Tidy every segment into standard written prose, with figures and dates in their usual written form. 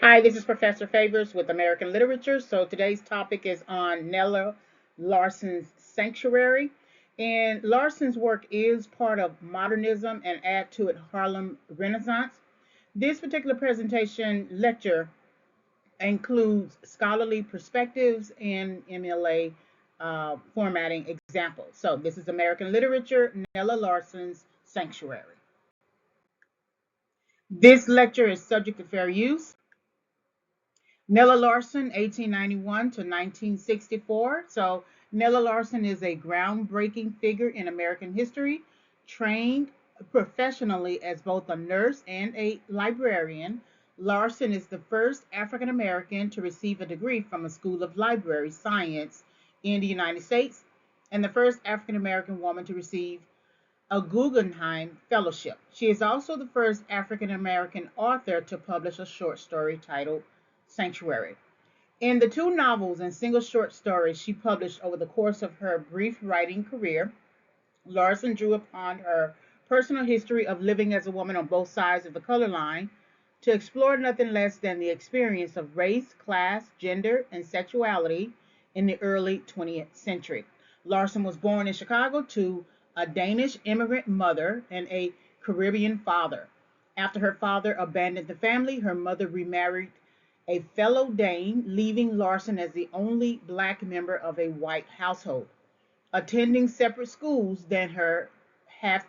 Hi, this is Professor Favors with American Literature. So today's topic is on Nella Larsen's Sanctuary. And Larsen's work is part of Modernism and add to it Harlem Renaissance. This particular presentation lecture includes scholarly perspectives and MLA formatting examples. So this is American Literature, Nella Larsen's Sanctuary. This lecture is subject to fair use. Nella Larsen, 1891 to 1964. So Nella Larsen is a groundbreaking figure in American history, trained professionally as both a nurse and a librarian. Larsen is the first African American to receive a degree from a School of Library Science in the United States, and the first African American woman to receive a Guggenheim Fellowship. She is also the first African American author to publish a short story titled Sanctuary. In the two novels and single short stories she published over the course of her brief writing career, Larsen drew upon her personal history of living as a woman on both sides of the color line to explore nothing less than the experience of race, class, gender, and sexuality in the early 20th century. Larsen was born in Chicago to a Danish immigrant mother and a Caribbean father. After her father abandoned the family, her mother remarried a fellow Dane, leaving Larsen as the only black member of a white household, attending separate schools than her white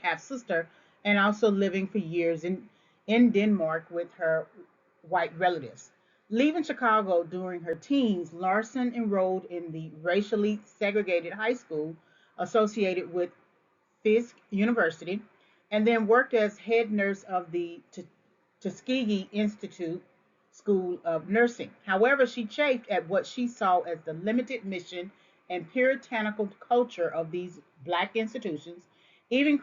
half sister, and also living for years in Denmark with her white relatives. Leaving Chicago during her teens, Larsen enrolled in the racially segregated high school associated with Fisk University, and then worked as head nurse of the Tuskegee Institute School of Nursing. However, she chafed at what she saw as the limited mission and puritanical culture of these black institutions, even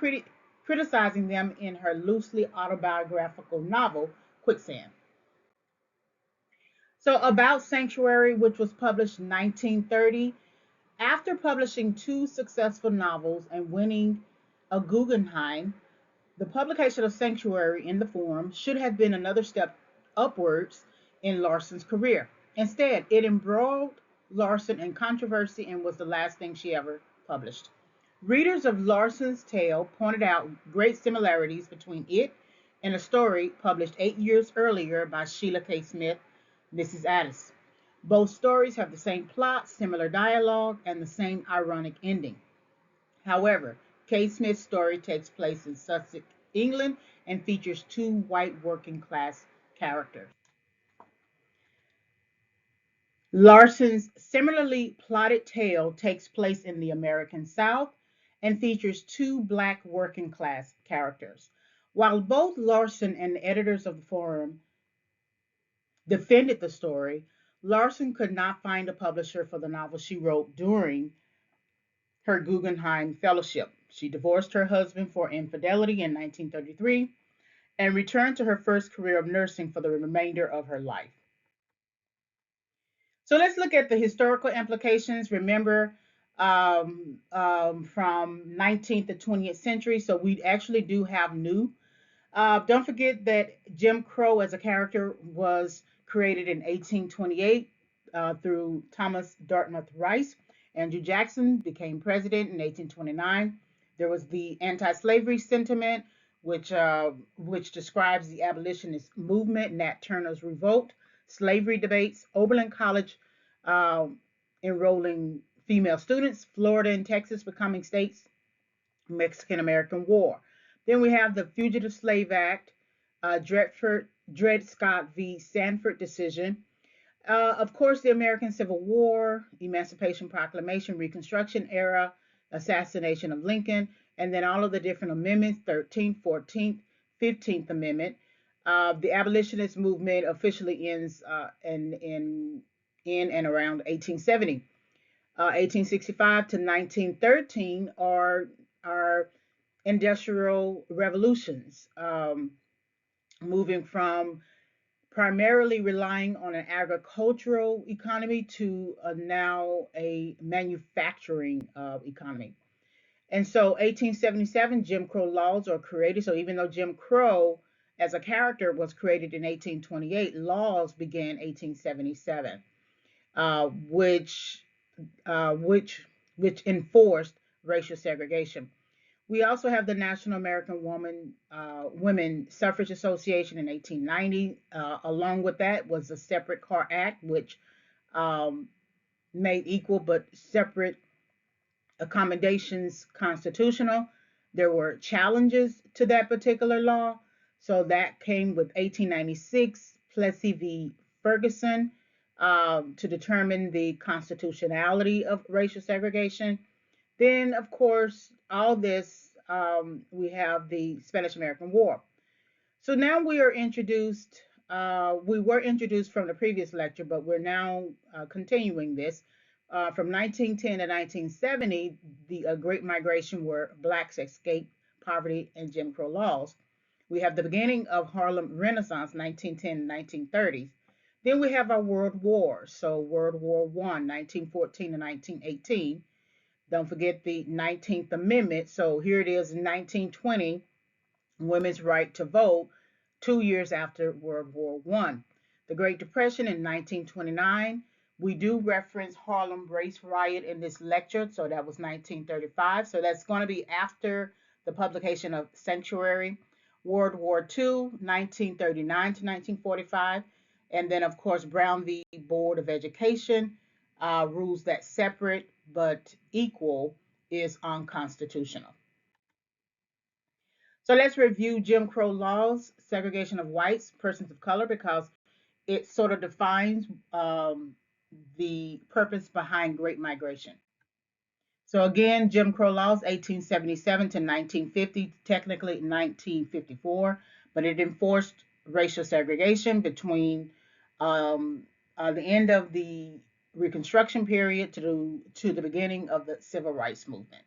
criticizing them in her loosely autobiographical novel, Quicksand. So, about Sanctuary, which was published in 1930, after publishing two successful novels and winning a Guggenheim, the publication of Sanctuary in the form should have been another step upwards in Larsen's career. Instead, it embroiled Larsen in controversy and was the last thing she ever published. Readers of Larsen's tale pointed out great similarities between it and a story published 8 years earlier by Sheila K. Smith, Mrs. Addis. Both stories have the same plot, similar dialogue, and the same ironic ending. However, K. Smith's story takes place in Sussex, England, and features two white working class characters. Larsen's similarly plotted tale takes place in the American South and features two black working class characters. While both Larsen and the editors of the forum defended the story, Larsen could not find a publisher for the novel she wrote during her Guggenheim Fellowship. She divorced her husband for infidelity in 1933 and returned to her first career of nursing for the remainder of her life. So let's look at the historical implications. Remember, from 19th to 20th century, so we actually do have new. Don't forget that Jim Crow as a character was created in 1828 through Thomas Dartmouth Rice. Andrew Jackson became president in 1829. There was the anti-slavery sentiment, which describes the abolitionist movement, Nat Turner's revolt, slavery debates, Oberlin College uh, enrolling female students, Florida and Texas becoming states, Mexican American War. Then we have the Fugitive Slave Act, Dred Scott v. Sanford decision. Of course, the American Civil War, Emancipation Proclamation, Reconstruction era, assassination of Lincoln, and then all of the different amendments, 13th, 14th, 15th Amendment. The abolitionist movement officially ends in and around 1870. 1865 to 1913 are industrial revolutions, moving from primarily relying on an agricultural economy to now a manufacturing economy. And so 1877, Jim Crow laws are created. So even though Jim Crow as a character was created in 1828. Laws began 1877, which uh, which which enforced racial segregation. We also have the National American Women Suffrage Association in 1890. Along with that was the Separate Car Act, which um, made equal but separate accommodations constitutional. There were challenges to that particular law. So that came with 1896, Plessy v. Ferguson, to determine the constitutionality of racial segregation. Then, of course, all this, we have the Spanish American War. So now we were introduced from the previous lecture, but we're now continuing this. From 1910 to 1970, the Great Migration, where blacks escaped poverty and Jim Crow laws. We have the beginning of Harlem Renaissance, 1910 to 1930s. Then we have our world wars. So World War I, 1914 to 1918. Don't forget the 19th Amendment. So here it is in 1920, women's right to vote 2 years after World War One. The Great Depression in 1929. We do reference Harlem Race Riot in this lecture, so that was 1935. So that's going to be after the publication of Sanctuary. World War II, 1939 to 1945. And then, of course, Brown v. Board of Education rules that separate but equal is unconstitutional. So let's review Jim Crow laws, segregation of whites, persons of color, because it sort of defines the purpose behind Great Migration. So again, Jim Crow laws, 1877 to 1950, technically 1954, but it enforced racial segregation between the end of the Reconstruction period to the beginning of the Civil Rights Movement.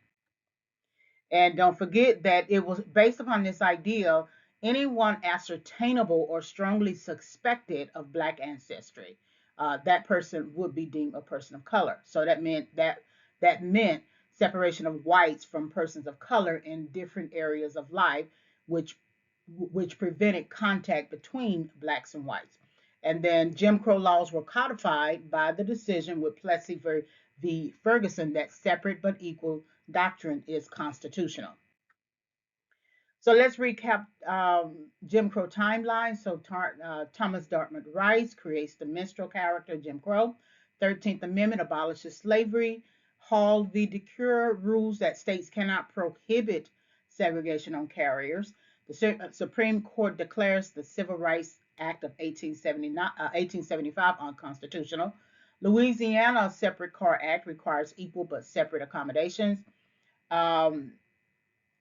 And don't forget that it was based upon this idea: anyone ascertainable or strongly suspected of Black ancestry, that person would be deemed a person of color. So that meant separation of whites from persons of color in different areas of life, which which prevented contact between blacks and whites. And then Jim Crow laws were codified by the decision with Plessy v. Ferguson that separate but equal doctrine is constitutional. So let's recap Jim Crow timeline. So Thomas Dartmouth Rice creates the minstrel character Jim Crow. 13th Amendment abolishes slavery. Hall v. DeCure rules that states cannot prohibit segregation on carriers. The Supreme Court declares the Civil Rights Act of 1875 unconstitutional. Louisiana Separate Car Act requires equal but separate accommodations. Um,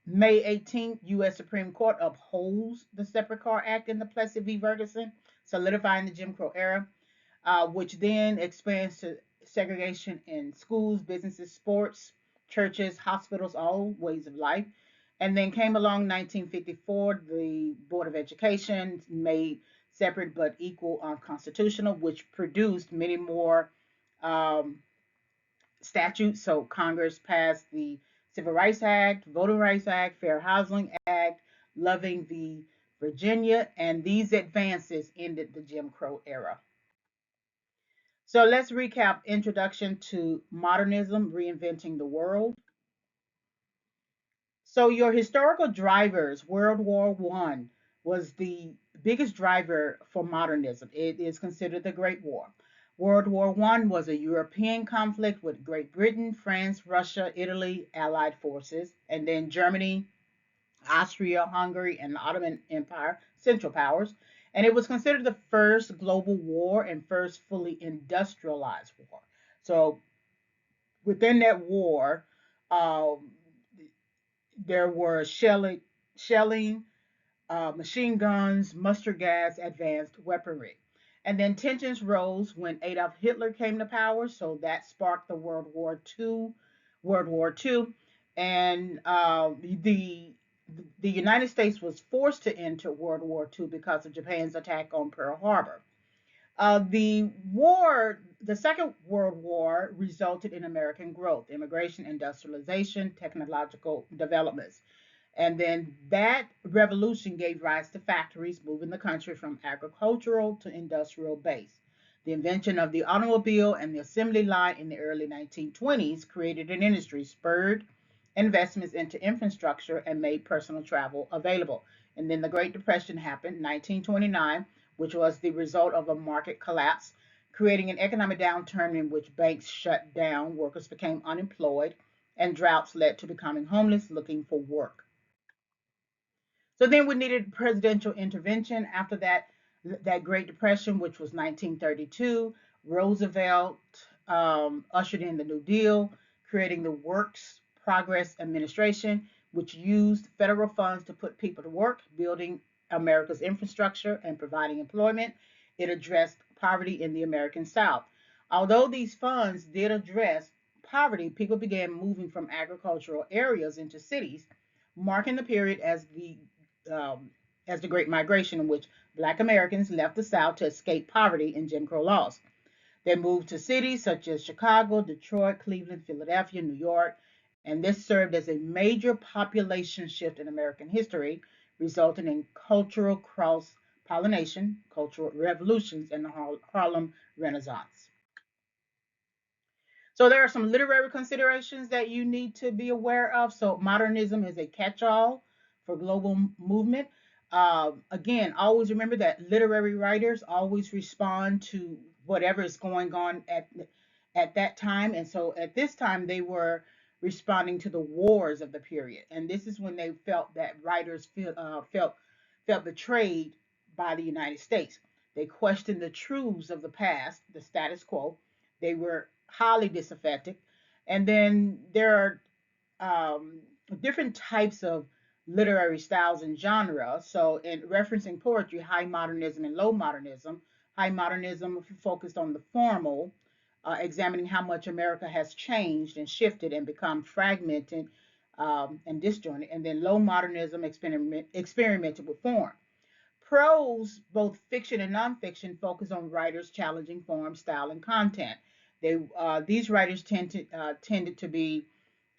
May 18th, U.S. Supreme Court upholds the Separate Car Act in the Plessy v. Ferguson, solidifying the Jim Crow era, which then expands to segregation in schools, businesses, sports, churches, hospitals, all ways of life. And then came along 1954, the Board of Education made separate but equal unconstitutional, which produced many more um, statutes. So Congress passed the Civil Rights Act, Voting Rights Act, Fair Housing Act, Loving v. Virginia, and these advances ended the Jim Crow era. So let's recap: Introduction to Modernism, Reinventing the World. So your historical drivers: World War One was the biggest driver for modernism. It is considered the Great War. World War One was a European conflict with Great Britain, France, Russia, Italy, Allied forces, and then Germany, Austria, Hungary, and the Ottoman Empire, Central Powers. And it was considered the first global war and first fully industrialized war. So within that war, um, there were shelling, machine guns, mustard gas, advanced weaponry. And then tensions rose when Adolf Hitler came to power, so that sparked the World War II, and the United States was forced to enter World War II because of Japan's attack on Pearl Harbor. The Second World War resulted in American growth, immigration, industrialization, technological developments. And then that revolution gave rise to factories moving the country from agricultural to industrial base. The invention of the automobile and the assembly line in the early 1920s created an industry, spurred investments into infrastructure, and made personal travel available. And then the Great Depression happened, 1929, which was the result of a market collapse, creating an economic downturn in which banks shut down, workers became unemployed, and droughts led to becoming homeless looking for work. So then we needed presidential intervention after that Great Depression, which was 1932. Roosevelt ushered in the New Deal, creating the Works Progress Administration, which used federal funds to put people to work, building America's infrastructure and providing employment. It addressed poverty in the American South. Although these funds did address poverty, people began moving from agricultural areas into cities, marking the period um, as the Great Migration, in which Black Americans left the South to escape poverty and Jim Crow laws. They moved to cities such as Chicago, Detroit, Cleveland, Philadelphia, New York, and this served as a major population shift in American history, resulting in cultural cross pollination, cultural revolutions, and the Harlem Renaissance. So there are some literary considerations that you need to be aware of. So modernism is a catch-all for global movement. Again, always remember that literary writers always respond to whatever is going on at that time. And so at this time, they were responding to the wars of the period. And this is when they felt that writers felt betrayed by the United States. They questioned the truths of the past, the status quo. They were highly disaffected. And then there are different types of literary styles and genres. So, in referencing poetry, high modernism and low modernism. High modernism focused on the formal, examining how much America has changed and shifted and become fragmented and disjointed. And then low modernism experimented with form. Prose, both fiction and nonfiction, focus on writers challenging form, style, and content. These writers tended to be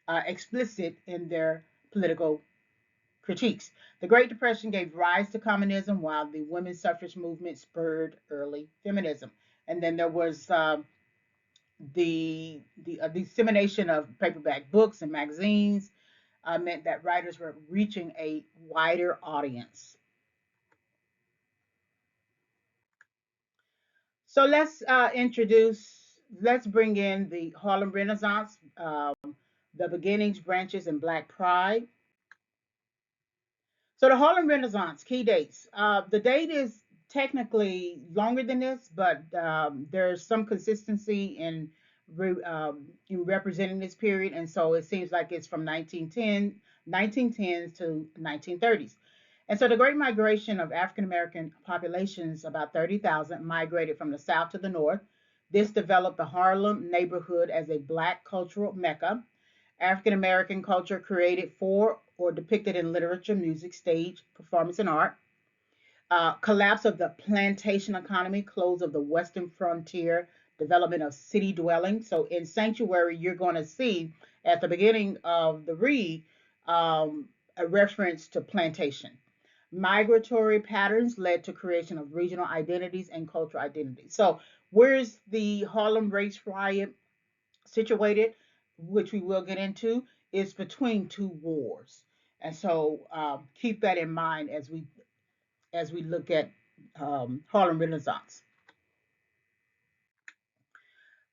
explicit in their political critiques. The Great Depression gave rise to communism, while the women's suffrage movement spurred early feminism. And then there was the dissemination of paperback books and magazines meant that writers were reaching a wider audience. So let's bring in the Harlem Renaissance, the beginnings, branches, and Black Pride. So the Harlem Renaissance, key dates. The date is technically longer than this, but there's some consistency in representing this period, and so it seems like it's from 1910s to 1930s. And so the Great Migration of African American populations, about 30,000, migrated from the south to the north. This developed the Harlem neighborhood as a Black cultural mecca. African American culture created for or depicted in literature, music, stage, performance, and art. Collapse of the plantation economy, close of the western frontier, development of city dwellings. So in Sanctuary, you're going to see at the beginning of the read a reference to plantation. Migratory patterns led to creation of regional identities and cultural identities. So where's the Harlem Race Riot situated, which we will get into, is between two wars. And so keep that in mind as we look at Harlem Renaissance.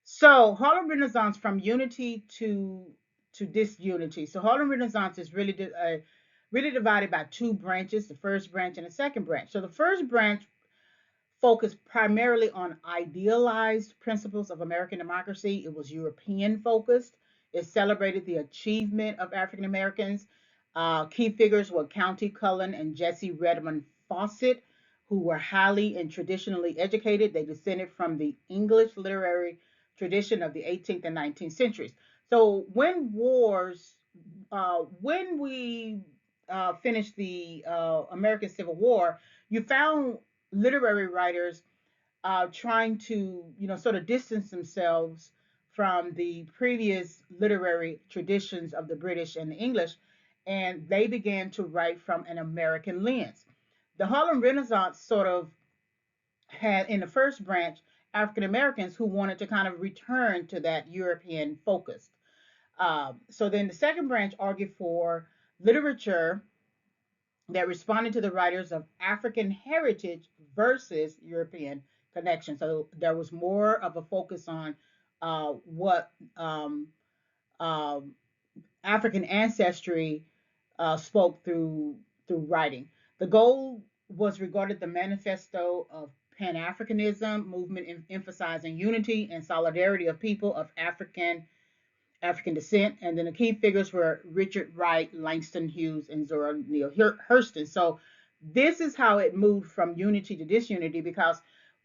So Harlem Renaissance from unity to disunity. So Harlem Renaissance is really divided by two branches: the first branch and the second branch. So the first branch focused primarily on idealized principles of American democracy. It was European focused. It celebrated the achievement of African Americans. Key figures were County Cullen and Jesse Redmond Fawcett, who were highly and traditionally educated. They descended from the English literary tradition of the 18th and 19th centuries. So when we finished the American Civil War, you found literary writers trying to, sort of distance themselves from the previous literary traditions of the British and the English, and they began to write from an American lens. The Harlem Renaissance sort of had, in the first branch, African Americans who wanted to kind of return to that European focus. So then the second branch argued for literature that responded to the writers of African heritage versus European connection. So there was more of a focus on what um, African ancestry spoke through writing. The goal was regarded the manifesto of Pan Africanism movement, emphasizing unity and solidarity of people of African descent, and then the key figures were Richard Wright, Langston Hughes, and Zora Neale Hurston. So this is how it moved from unity to disunity, because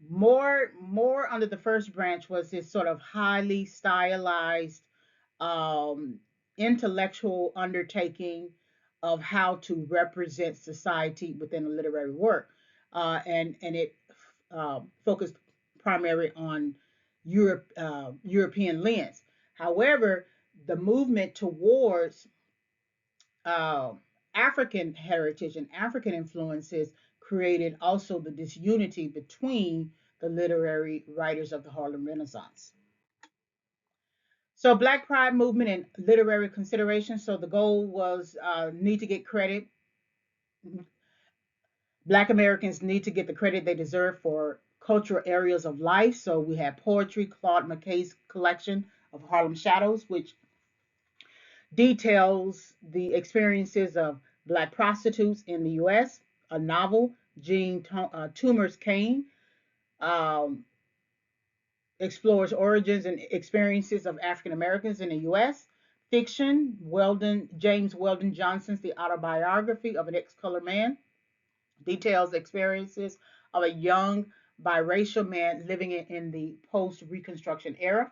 more under the first branch was this sort of highly stylized um, intellectual undertaking of how to represent society within a literary work, and it focused primarily on European lens. However, the movement towards uh, African heritage and African influences created also the disunity between the literary writers of the Harlem Renaissance. So, Black Pride movement and literary consideration. So, the goal was need to get credit. Black Americans need to get the credit they deserve for cultural areas of life. So, we have poetry, Claude McKay's collection of Harlem Shadows, which details the experiences of Black prostitutes in the U.S., a novel, Jean Toomer's Cane, um, explores origins and experiences of African Americans in the U.S. Fiction, James Weldon Johnson's The Autobiography of an Ex-Colored Man, details experiences of a young biracial man living in the post-Reconstruction era.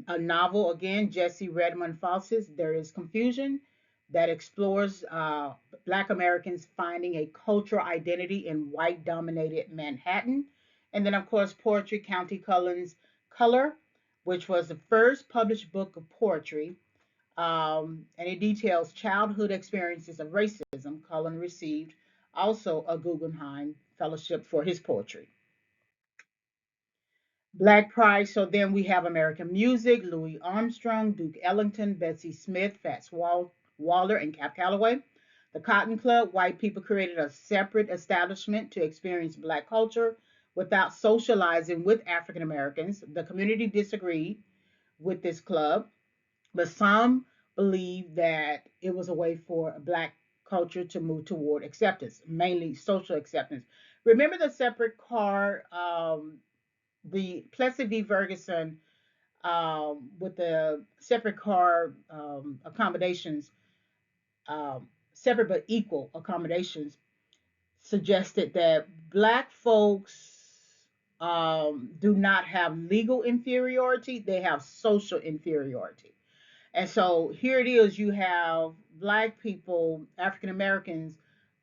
A novel, again, Jesse Redmond Fawcett's There Is Confusion, that explores Black Americans finding a cultural identity in white dominated Manhattan. And then, of course, poetry, County Cullen's Color, which was the first published book of poetry. And it details childhood experiences of racism. Cullen received also a Guggenheim Fellowship for his poetry. Black Pride. So then we have American music, Louis Armstrong, Duke Ellington, Bessie Smith, Waller, and Cap Calloway. The Cotton Club, white people created a separate establishment to experience Black culture without socializing with African Americans. The community disagreed with this club, but some believe that it was a way for Black culture to move toward acceptance, mainly social acceptance. Remember the separate car, the Plessy v. Ferguson, with the separate car accommodations, separate but equal accommodations, suggested that Black folks do not have legal inferiority, they have social inferiority. And so here it is, you have Black people, African Americans,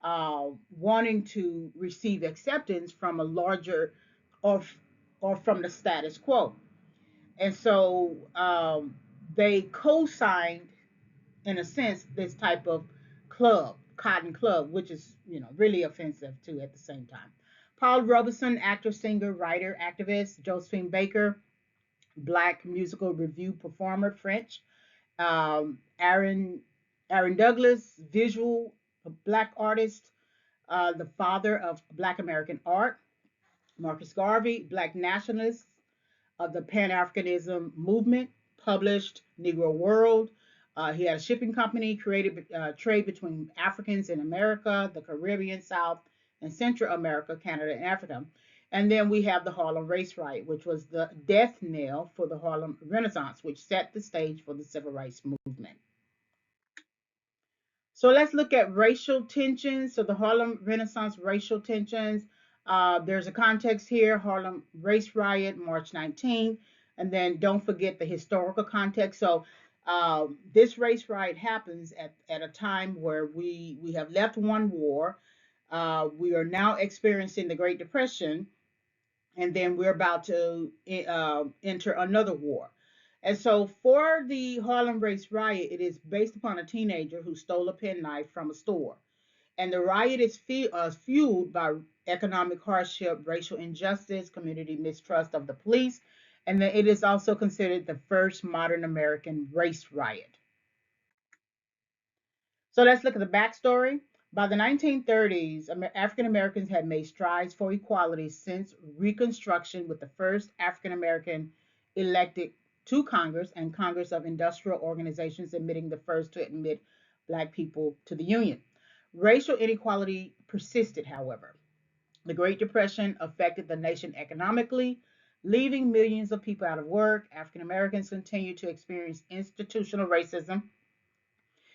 wanting to receive acceptance from a larger or, or from the status quo. And so they co signed, in a sense, this type of club, Cotton Club, which is, really offensive too at the same time. Paul Robeson, actor, singer, writer, activist. Josephine Baker, Black musical review performer, French. Aaron Douglas, visual Black artist, the father of Black American art. Marcus Garvey, Black nationalist of the Pan Africanism movement, published Negro World. He had a shipping company, created trade between Africans in America, the Caribbean, South, and Central America, Canada, and Africa. And then we have the Harlem Race Riot, which was the death knell for the Harlem Renaissance, which set the stage for the Civil Rights Movement. So let's look at racial tensions. So the Harlem Renaissance racial tensions. There's a context here: Harlem Race Riot, March 19th, and then don't forget the historical context. So this race riot happens at a time where we have left one war. We are now experiencing the Great Depression, and then we're about to enter another war. And so for the Harlem Race Riot, it is based upon a teenager who stole a penknife from a store. And the riot is fueled by economic hardship, racial injustice, community mistrust of the police, and that it is also considered the first modern American race riot. So let's look at the backstory. By the 1930s, African Americans had made strides for equality since Reconstruction, with the first African American elected to Congress and Congress of Industrial Organizations admitting the first to admit Black people to the Union. Racial inequality persisted, however. The Great Depression affected the nation economically, leaving millions of people out of work. African Americans continued to experience institutional racism,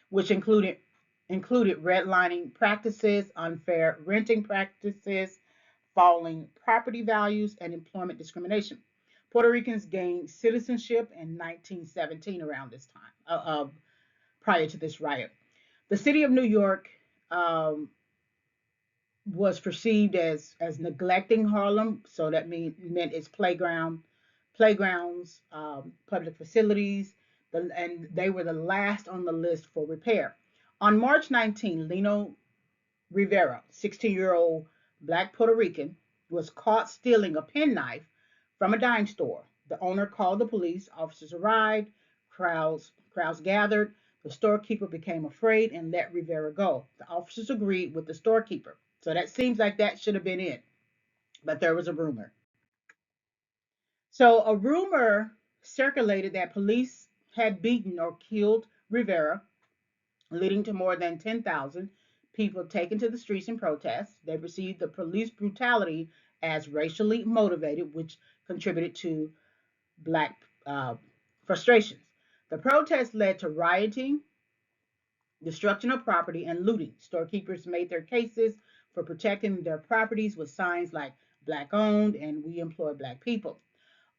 which included redlining practices, unfair renting practices, falling property values, and employment discrimination. Puerto Ricans gained citizenship in 1917 around this time, prior to this riot. The city of New York um, was perceived as neglecting Harlem, so that meant its playgrounds, public facilities, and they were the last on the list for repair. On March 19, Lino Rivera, 16-year-old Black Puerto Rican, was caught stealing a penknife from a dime store. The owner called the police. Officers arrived. Crowds gathered. The storekeeper became afraid and let Rivera go. The officers agreed with the storekeeper. So that seems like that should have been it. But there was a rumor. So a rumor circulated that police had beaten or killed Rivera, leading to more than 10,000 people taken to the streets in protest. They perceived the police brutality as racially motivated, which contributed to Black frustrations. The protests led to rioting, destruction of property, and looting. Storekeepers made their cases for protecting their properties with signs like Black owned and we employ Black people.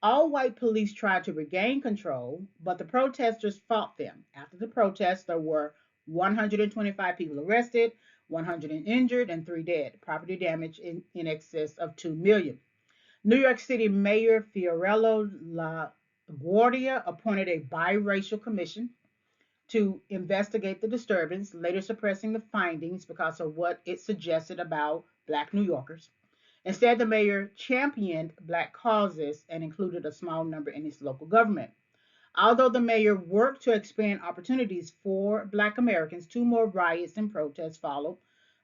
All white police tried to regain control, but the protesters fought them. After the protests, there were 125 people arrested, 100 injured, and 3 dead. Property damage in excess of 2 million. New York City Mayor Fiorello LaGuardia appointed a biracial commission to investigate the disturbance, later suppressing the findings because of what it suggested about Black New Yorkers. Instead, the mayor championed Black causes and included a small number in his local government. Although the mayor worked to expand opportunities for Black Americans, 2 more riots and protests followed,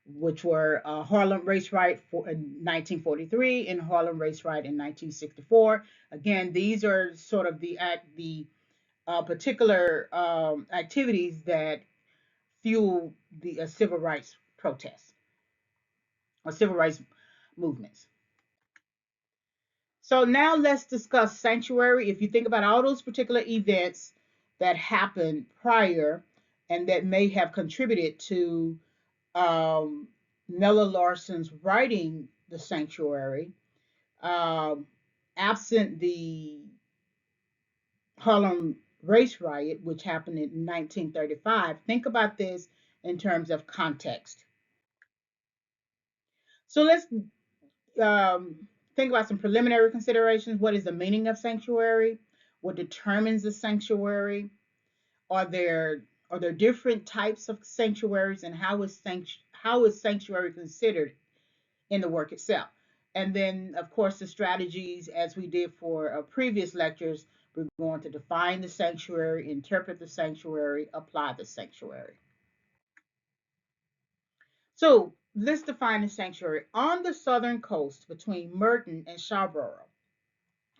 which were Harlem Race Riot in 1943 and Harlem Race Riot in 1964. Again, these are sort of the particular activities that fuel the civil rights protests or civil rights movements. So now let's discuss sanctuary. If you think about all those particular events that happened prior and that may have contributed to um, Nella Larsen's writing The Sanctuary, um, absent the Harlem Race Riot, which happened in 1935, think about this in terms of context. So let's think about some preliminary considerations. What is the meaning of sanctuary? What determines a sanctuary? Are there are there different types of sanctuaries, and how is sanctuary considered in the work itself? And then, of course, the strategies, as we did for previous lectures, we're going to define the sanctuary, interpret the sanctuary, apply the sanctuary. So let's define the sanctuary. On the southern coast between Merton and Shawboro,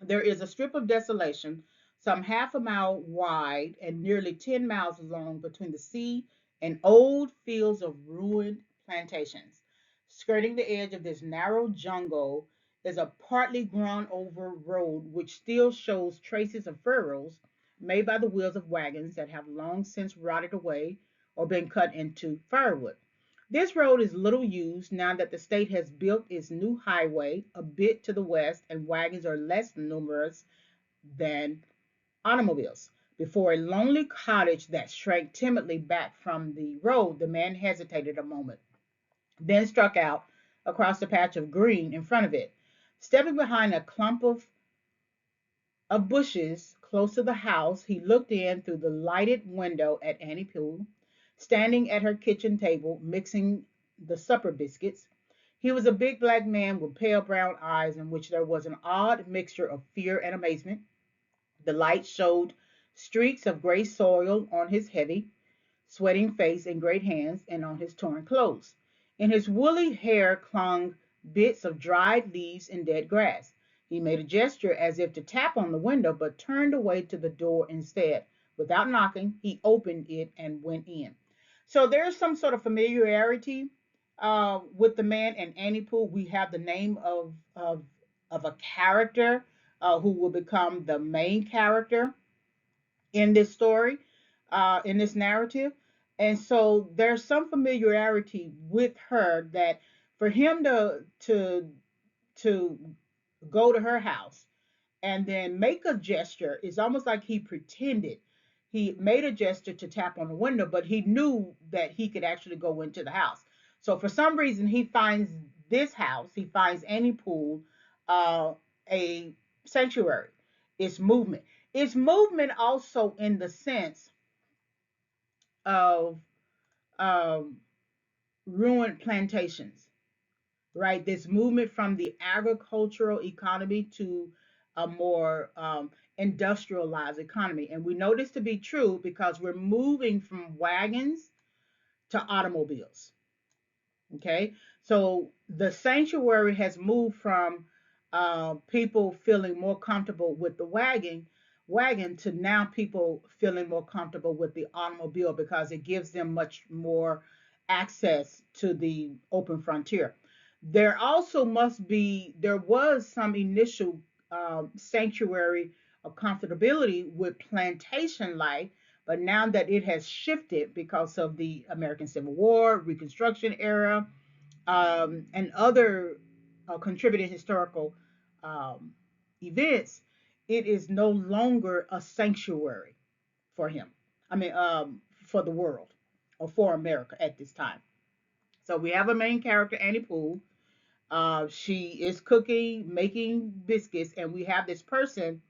there is a strip of desolation some half a mile wide and nearly 10 miles long between the sea and old fields of ruined plantations. Skirting the edge of this narrow jungle is a partly grown over road which still shows traces of furrows made by the wheels of wagons that have long since rotted away or been cut into firewood. This road is little used now that the state has built its new highway a bit to the west and wagons are less numerous than automobiles. Before a lonely cottage that shrank timidly back from the road, the man hesitated a moment, then struck out across the patch of green in front of it. Stepping behind a clump of bushes close to the house, he looked in through the lighted window at Annie Poole, standing at her kitchen table, mixing the supper biscuits. He was a big black man with pale brown eyes in which there was an odd mixture of fear and amazement. The light showed streaks of gray soil on his heavy, sweating face and great hands, and on his torn clothes. In his woolly hair clung bits of dried leaves and dead grass. He made a gesture as if to tap on the window, but turned away to the door instead. Without knocking, he opened it and went in. So there's some sort of familiarity with the man and Annie Poole. We have the name of a character who will become the main character in this story, in this narrative. And so there's some familiarity with her that for him to go to her house and then make a gesture is almost like he pretended. He made a gesture to tap on the window, but he knew that he could actually go into the house. So for some reason, he finds this house, he finds Annie Poole, a sanctuary. It's movement. It's movement also in the sense of um, ruined plantations, right? This movement from the agricultural economy to a more industrialized economy. And we know this to be true because we're moving from wagons to automobiles. Okay, so the sanctuary has moved from people feeling more comfortable with the wagon to now people feeling more comfortable with the automobile because it gives them much more access to the open frontier. There was some initial sanctuary of comfortability with plantation life, but now that it has shifted because of the American Civil War, Reconstruction era, and other contributing historical um, events, it is no longer a sanctuary for him. I mean, for the world or for America at this time. So we have a main character, Annie Poole. She is cooking, making biscuits, and we have this person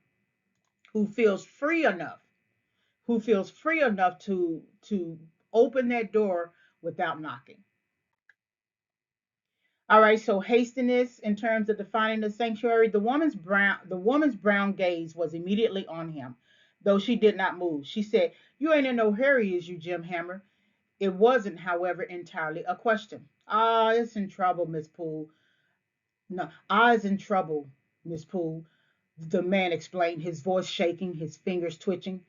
who feels free enough, to open that door without knocking. All right, so hastiness in terms of defining the sanctuary, the woman's brown gaze was immediately on him, though she did not move. She said, "You ain't in no hurry, is you, Jim Hammer?" It wasn't, however, entirely a question. Ah, it's in trouble, Miss Poole. No, I's in trouble, Miss Poole. The man explained, his voice shaking, his fingers twitching.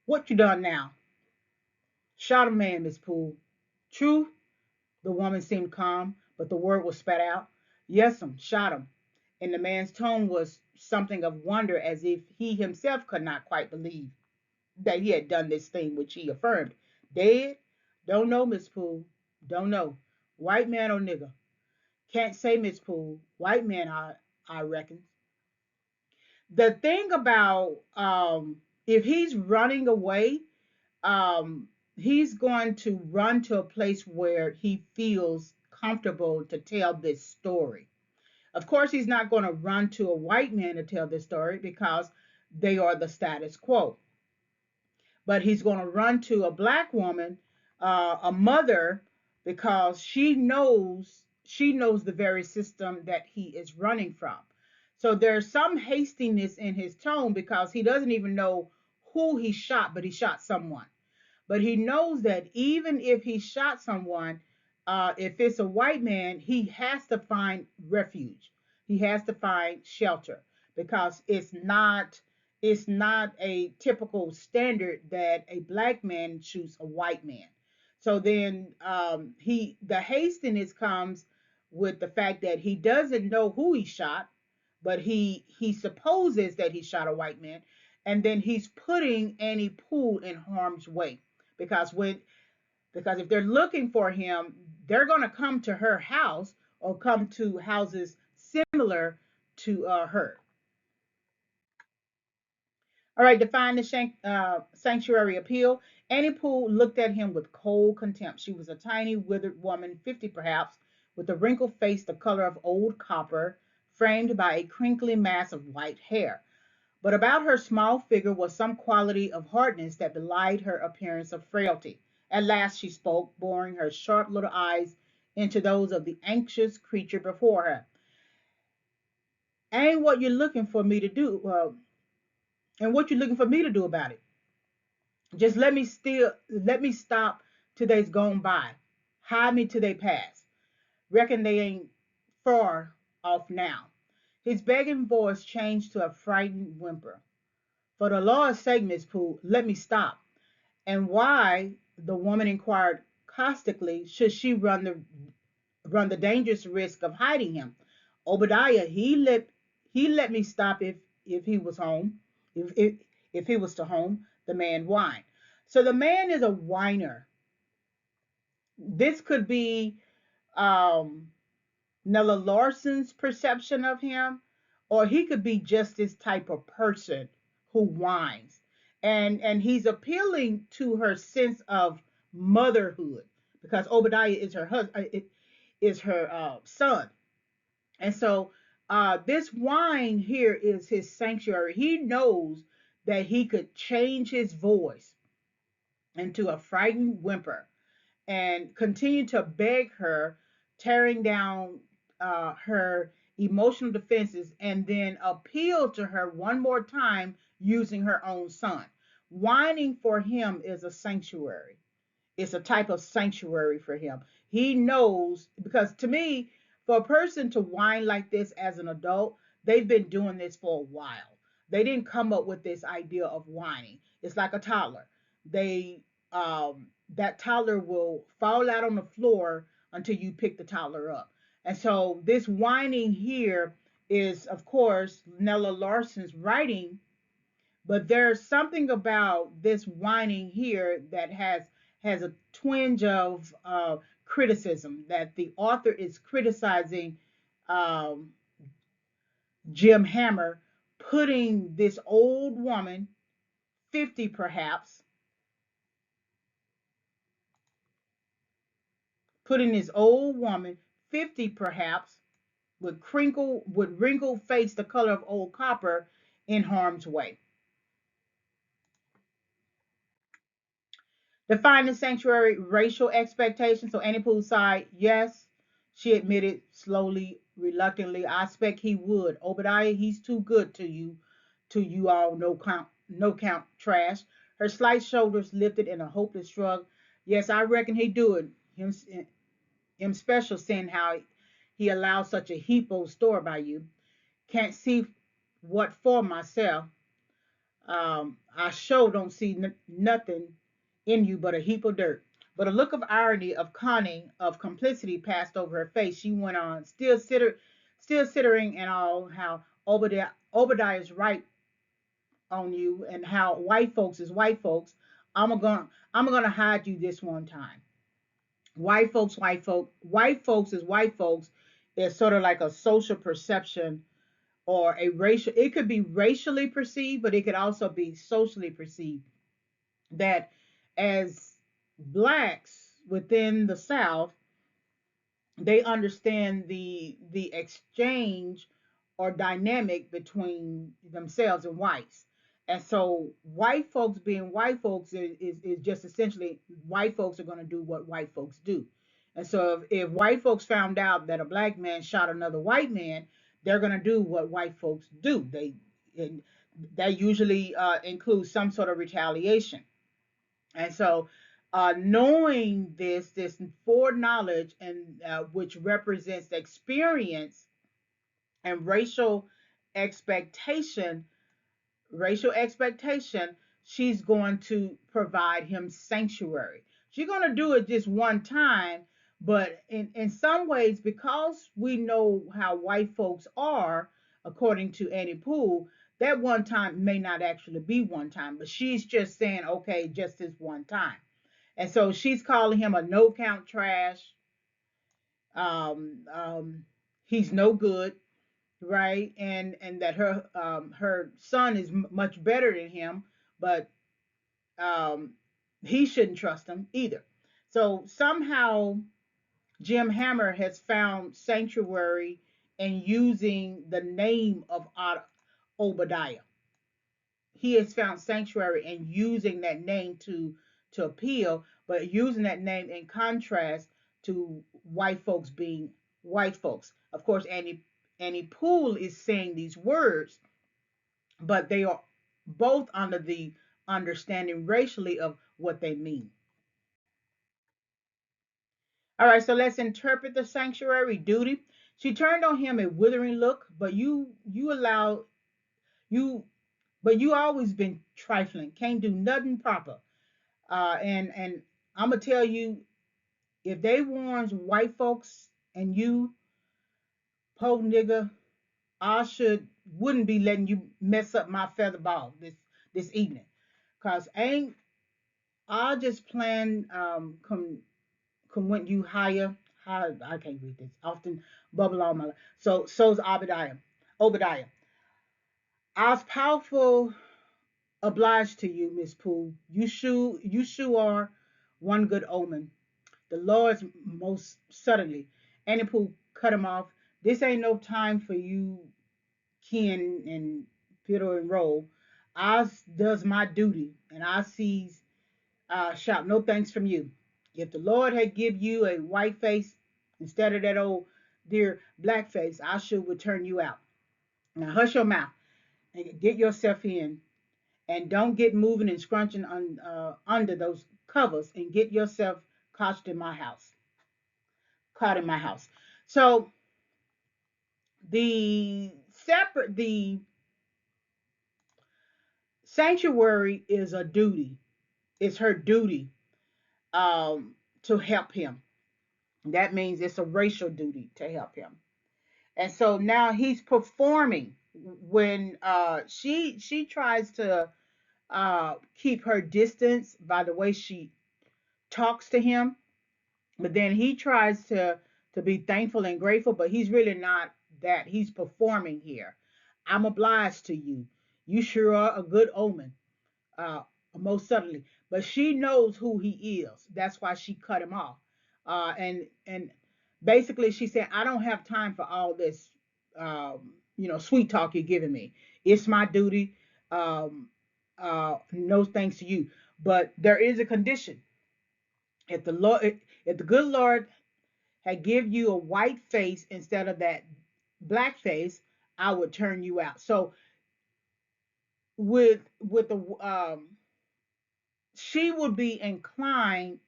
What you done now? Shot a man, Miss Poole. True? The woman seemed calm, but the word was spat out. Yes'm, shot him. And the man's tone was something of wonder, as if he himself could not quite believe that he had done this thing which he affirmed. Dead? Don't know, Miss Poole. Don't know. White man or nigger? Can't say, Miss Poole. White man, I reckon. The thing about if he's running away, he's going to run to a place where he feels comfortable to tell this story. Of course, he's not going to run to a white man to tell this story because they are the status quo. But he's going to run to a black woman, a mother, because she knows the very system that he is running from. So there's some hastiness in his tone because he doesn't even know who he shot, but he shot someone. But he knows that even if he shot someone, if it's a white man, he has to find refuge. He has to find shelter because it's not a typical standard that a black man shoots a white man. So then the hastiness comes with the fact that he doesn't know who he shot, but he supposes that he shot a white man, and then he's putting Annie Poole in harm's way because if they're looking for him, they're going to come to her house or come to houses similar to her. All right, define the sanctuary appeal. Annie Poole looked at him with cold contempt. She was a tiny, withered woman, 50 perhaps, with a wrinkled face the color of old copper, framed by a crinkly mass of white hair. But about her small figure was some quality of hardness that belied her appearance of frailty. At last she spoke, boring her sharp little eyes into those of the anxious creature before her. Ain't what you're looking for me to do, and what you're looking for me to do about it. Just let me stop till they's gone by. Hide me till they pass. Reckon they ain't far off now. His begging voice changed to a frightened whimper. For the Lord's sake, Miss Pooh, let me stop. And why, the woman inquired caustically, should she run the dangerous risk of hiding him? Obadiah, he let me stop if he was home, if he was to home, the man whined. So the man is a whiner. This could be um, Nella Larsen's perception of him, or he could be just this type of person who whines. And he's appealing to her sense of motherhood because Obadiah is her husband, is her son. And so this whine here is his sanctuary. He knows that he could change his voice into a frightened whimper and continue to beg her, tearing down her emotional defenses, and then appeal to her one more time using her own son. Whining for him is a sanctuary. It's a type of sanctuary for him. He knows, because to me, for a person to whine like this as an adult, they've been doing this for a while. They didn't come up with this idea of whining. It's like a toddler. They that toddler will fall out on the floor until you pick the toddler up. And so this whining here is, of course, Nella Larsen's writing, but there's something about this whining here that has a twinge of criticism, that the author is criticizing um, Jim Hammer, putting this old woman, 50 perhaps, putting this old woman, 50 perhaps, with wrinkled face the color of old copper, in harm's way. Defining sanctuary racial expectations. So Annie Pooh sighed, yes, she admitted slowly, reluctantly. I expect he would. Obadiah, he's too good to you all no count trash. Her slight shoulders lifted in a hopeless shrug. Yes, I reckon he do it. Him special seeing how he allowed such a heap of store by you. Can't see what for myself. I sure don't see nothing in you but a heap of dirt. But a look of irony, of cunning, of complicity passed over her face. She went on, still sittering and all, how Obadiah is right on you, and how white folks is white folks. I'm gonna hide you this one time. White folks is white folks. Is sort of like a social perception or a racial. It could be racially perceived, but it could also be socially perceived that as blacks within the South, they understand the exchange or dynamic between themselves and whites. And so white folks being white folks is just essentially white folks are going to do what white folks do. And so if white folks found out that a black man shot another white man, they're going to do what white folks do. And that usually includes some sort of retaliation. And so, knowing this foreknowledge, and which represents experience and expectation, racial expectation, she's going to provide him sanctuary. She's going to do it just one time, but in some ways, because we know how white folks are, according to Annie Poole, that one time may not actually be one time, but she's just saying, okay, just this one time. And so she's calling him a no count trash. Um, um, he's no good, right? And that her son is much better than him, but um, he shouldn't trust him either. So somehow Jim Hammer has found sanctuary in using the name of Obadiah. he has found sanctuary in using that name to appeal, but using that name in contrast to white folks being white folks. Of course, Annie Poole is saying these words, but they are both under the understanding racially of what they mean. All right, so let's interpret the sanctuary duty. She turned on him a withering look, but you allow you but you always been trifling, can't do nothing proper. And I'm gonna tell you, if they warns white folks and you, po nigga, I should wouldn't be letting you mess up my feather ball this evening, cause ain't I just plan come when you higher. I can't read this. Often bubble all my life. So's Obadiah. Obadiah. I was powerful obliged to you, Miss Poole. You sure are one good omen. The Lord's most suddenly. Annie Poole cut him off. This ain't no time for you, kin and fiddle and roll. I does my duty, and I sees shout no thanks from you. If the Lord had give you a white face instead of that old dear black face, I should would turn you out. Now hush your mouth and get yourself in, and don't get moving and scrunching under those covers and get yourself caught in my house. Caught in my house. So the sanctuary is a duty. It's her duty to help him. That means it's a racial duty to help him. And so now he's performing when she tries to keep her distance by the way she talks to him, but then he tries to be thankful and grateful, but he's really not that. He's performing here. I'm obliged to you. You sure are a good omen, uh, most certainly. But she knows who he is. That's why she cut him off. And basically she said, I don't have time for all this, sweet talk you're giving me. It's my duty. Um, no thanks to you. But there is a condition. If the good Lord had give you a white face instead of that black face, I would turn you out. So with the she would be inclined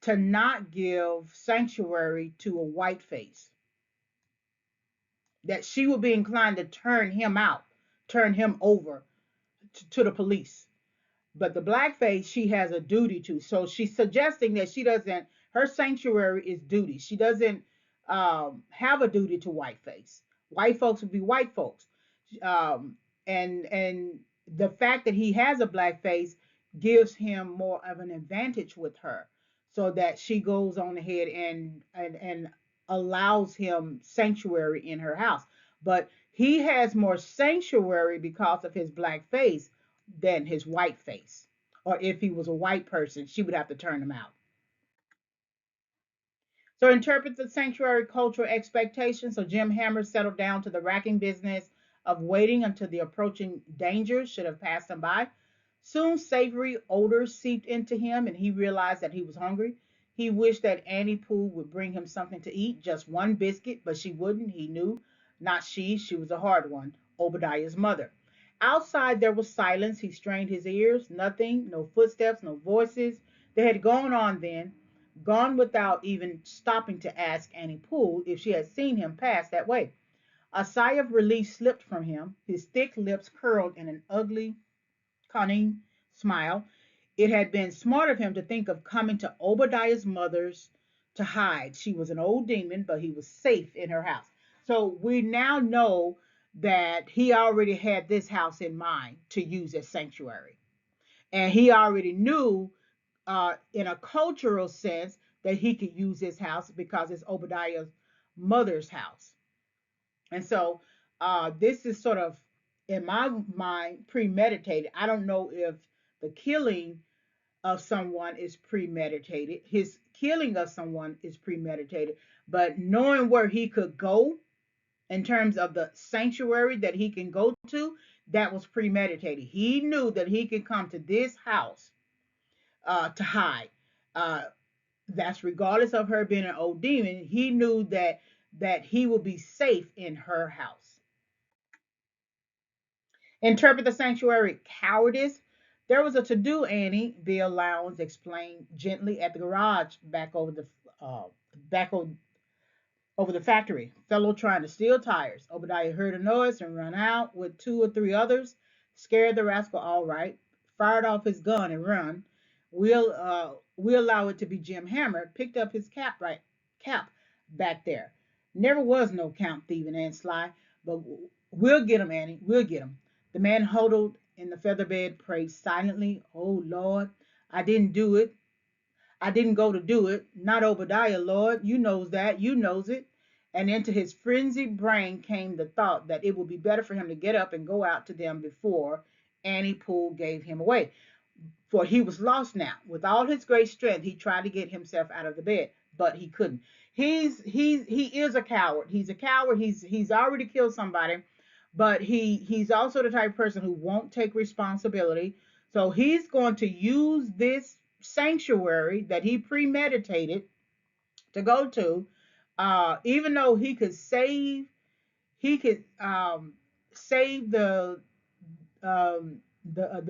to not give sanctuary to a white face. That she would be inclined to turn him out, turn him over to the police. But the blackface she has a duty to. So she's suggesting that she doesn't. Her sanctuary is duty. She doesn't have a duty to whiteface. White folks would be white folks, and the fact that he has a black face gives him more of an advantage with her, so that she goes on ahead and allows him sanctuary in her house. But he has more sanctuary because of his black face than his white face. Or if he was a white person, she would have to turn him out. So interpret the sanctuary cultural expectations. So Jim Hammer settled down to the racking business of waiting until the approaching danger should have passed him by. Soon savory odors seeped into him and he realized that he was hungry. He wished that Annie Poole would bring him something to eat, just one biscuit, but she wouldn't, he knew. Not she was a hard one, Obadiah's mother. Outside there was silence. He strained his ears. Nothing, no footsteps, no voices. They had gone on then, gone without even stopping to ask Annie Poole if she had seen him pass that way. A sigh of relief slipped from him. His thick lips curled in an ugly, cunning smile. It had been smart of him to think of coming to Obadiah's mother's to hide. She was an old demon, but he was safe in her house. So we now know that he already had this house in mind to use as sanctuary. And he already knew, in a cultural sense, that he could use his house because it's Obadiah's mother's house. And so this is sort of, in my mind, premeditated. I don't know if the killing of someone is premeditated. His killing of someone is premeditated, but knowing where he could go in terms of the sanctuary that he can go to, that was premeditated. He knew that he could come to this house to hide. Uh, that's regardless of her being an old demon. He knew that he would be safe in her house. Interpret the sanctuary cowardice. There was a to-do, Annie, Bill Lowndes explained gently at the garage uh, back over the factory. Fellow trying to steal tires. Obadiah heard a noise and ran out with two or three others. Scared the rascal all right. Fired off his gun and run. We'll allow it to be Jim Hammer. Picked up his cap back there. Never was no count thieving and sly, but we'll get him, Annie. We'll get him. The man huddled in the feather bed prayed silently. Oh Lord, I didn't do it. I didn't go to do it. Not Obadiah, Lord. You knows that. You knows it. And into his frenzied brain came the thought that it would be better for him to get up and go out to them before Annie Poole gave him away. For he was lost now. With all his great strength, he tried to get himself out of the bed, but he couldn't. He is a coward. He's a coward. He's already killed somebody, but he's also the type of person who won't take responsibility. So he's going to use this sanctuary that he premeditated to go to, even though he could save the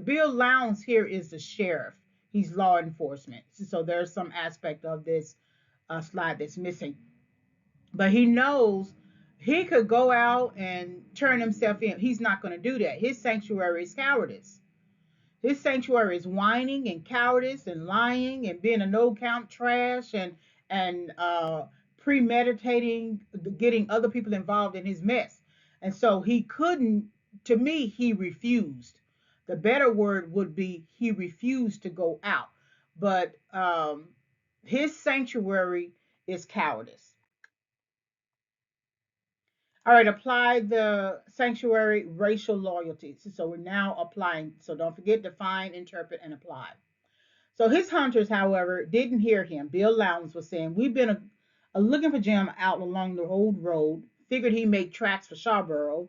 Bill Lowndes here is the sheriff. He's law enforcement. So there's some aspect of this slide that's missing. But he knows he could go out and turn himself in. He's not going to do that. His sanctuary is cowardice. His sanctuary is whining and cowardice and lying and being a no count trash and premeditating getting other people involved in his mess. And so he couldn't. To me, he refused. The better word would be he refused to go out. But his sanctuary is cowardice. All right, apply the sanctuary racial loyalties. So we're now applying. So don't forget, define, interpret, and apply. So his hunters, however, didn't hear him. Bill Lowndes was saying, "We've been looking for Jim out along the old road. Figured he'd make tracks for Sharboro.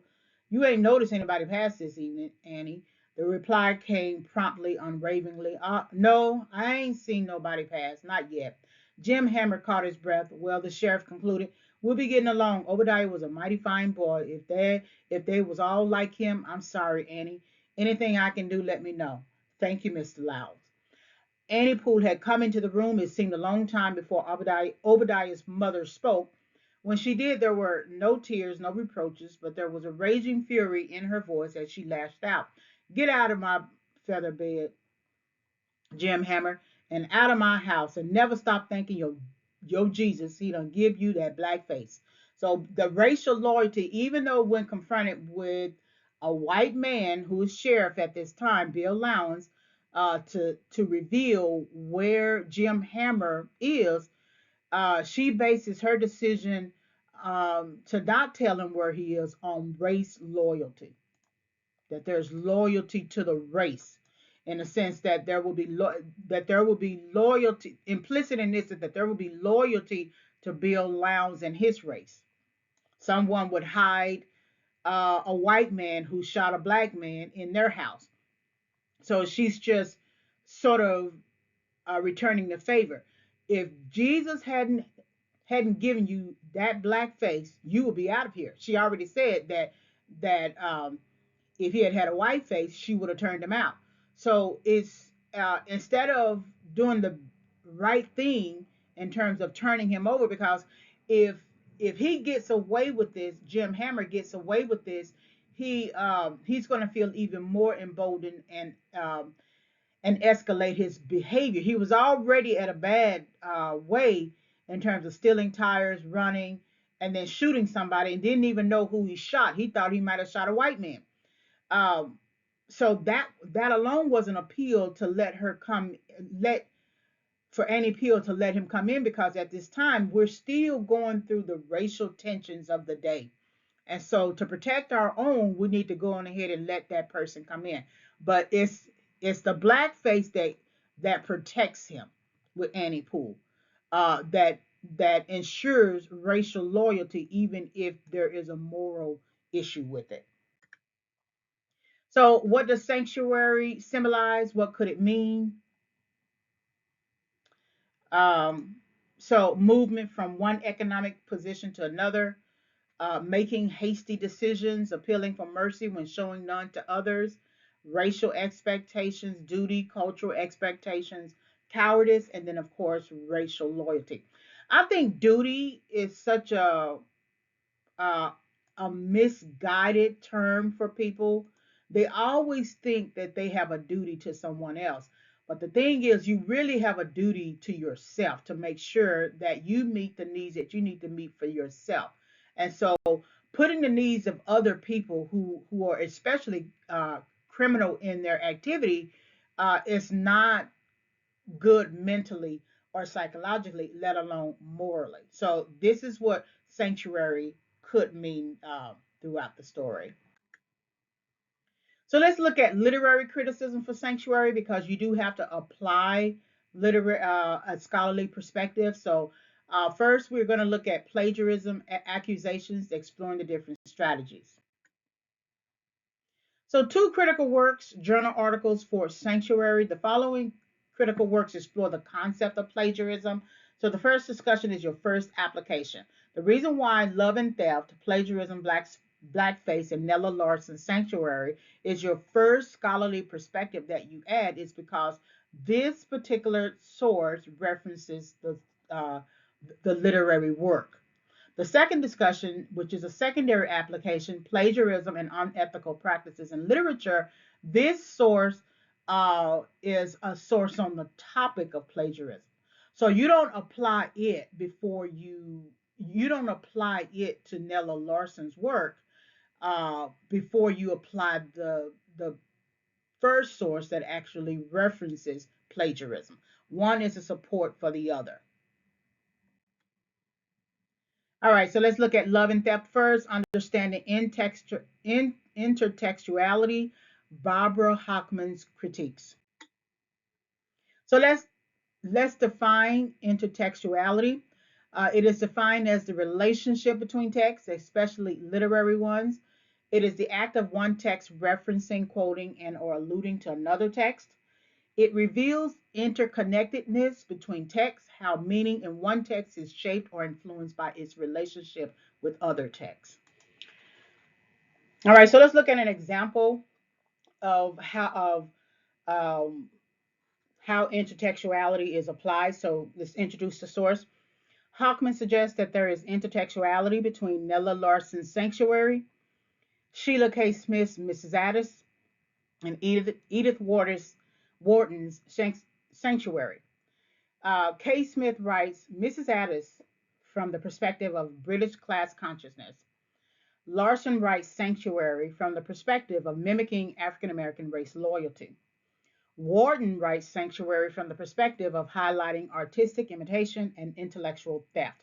You ain't noticed anybody pass this evening, Annie." The reply came promptly, unwaveringly. No, I ain't seen nobody pass, not yet. Jim Hammer caught his breath. Well, the sheriff concluded, we'll be getting along. Obadiah was a mighty fine boy. If they was all like him, I'm sorry, Annie. Anything I can do, let me know. Thank you, Mr. Lowndes. Annie Poole had come into the room. It seemed a long time before Obadiah's mother spoke. When she did, there were no tears, no reproaches, but there was a raging fury in her voice as she lashed out. Get out of my feather bed, Jim Hammer, and out of my house, and never stop thanking your Jesus. He done give you that black face. So the racial loyalty, even though when confronted with a white man who is sheriff at this time, Bill Lowndes, to reveal where Jim Hammer is, she bases her decision to not tell him where he is on race loyalty. That there's loyalty to the race, in the sense that there will be loyalty implicit in this, that there will be loyalty to Bill Lowndes and his race. Someone would hide a white man who shot a black man in their house. So she's just sort of returning the favor. If Jesus hadn't given you that black face, you would be out of here. She already said that if he had had a white face, she would have turned him out. So it's instead of doing the right thing in terms of turning him over, because if if he gets away with this, Jim Hammer gets away with this, he's going to feel even more emboldened and escalate his behavior. He was already at a bad way in terms of stealing tires, running, and then shooting somebody, and didn't even know who he shot. He thought he might have shot a white man. Um, so that alone was an appeal to let her come, let for Annie Peel to let him come in, because at this time we're still going through the racial tensions of the day. And so to protect our own, we need to go on ahead and let that person come in. But it's the black face that protects him with Annie Poole. That that ensures racial loyalty, even if there is a moral issue with it. So, what does sanctuary symbolize? What could it mean? Um, so, movement from one economic position to another, making hasty decisions, appealing for mercy when showing none to others, racial expectations, duty, cultural expectations, cowardice, and then, of course, racial loyalty. I think duty is such uh, a misguided term for people. They always think that they have a duty to someone else. But the thing is, you really have a duty to yourself to make sure that you meet the needs that you need to meet for yourself. And so, putting the needs of other people who are especially criminal in their activity is not good mentally or psychologically, let alone morally. So this is what sanctuary could mean throughout the story. So let's look at literary criticism for sanctuary because you do have to apply literary a scholarly perspective. So first, we're going to look at plagiarism accusations, exploring the different strategies. So, two critical works, journal articles for Sanctuary. The following critical works explore the concept of plagiarism. So, the first discussion is your first application. The reason why Love and Theft, Plagiarism, Blackface, and Nella Larsen Sanctuary is your first scholarly perspective that you add is because this particular source references uh, the literary work. The second discussion, which is a secondary application, plagiarism and unethical practices in literature, this source is a source on the topic of plagiarism. So you don't apply it you don't apply it to Nella Larsen's work before you apply the first source that actually references plagiarism. One is a support for the other. All right, so let's look at love and theft first. Understanding intertextuality, Barbara Hochman's critiques. So let's define intertextuality. It is defined as the relationship between texts, especially literary ones. It is the act of one text referencing, quoting, and or alluding to another text. It reveals interconnectedness between texts, how meaning in one text is shaped or influenced by its relationship with other texts. All right, so let's look at an example of um, how intertextuality is applied. So let's introduce the source. Hochman suggests that there is intertextuality between Nella Larsen's Sanctuary, Sheila K. Smith's Mrs. Addis, and Edith Wharton's Sanctuary. K. Smith writes Mrs. Addis from the perspective of British class consciousness. Larsen writes Sanctuary from the perspective of mimicking African American race loyalty. Wharton writes Sanctuary from the perspective of highlighting artistic imitation and intellectual theft.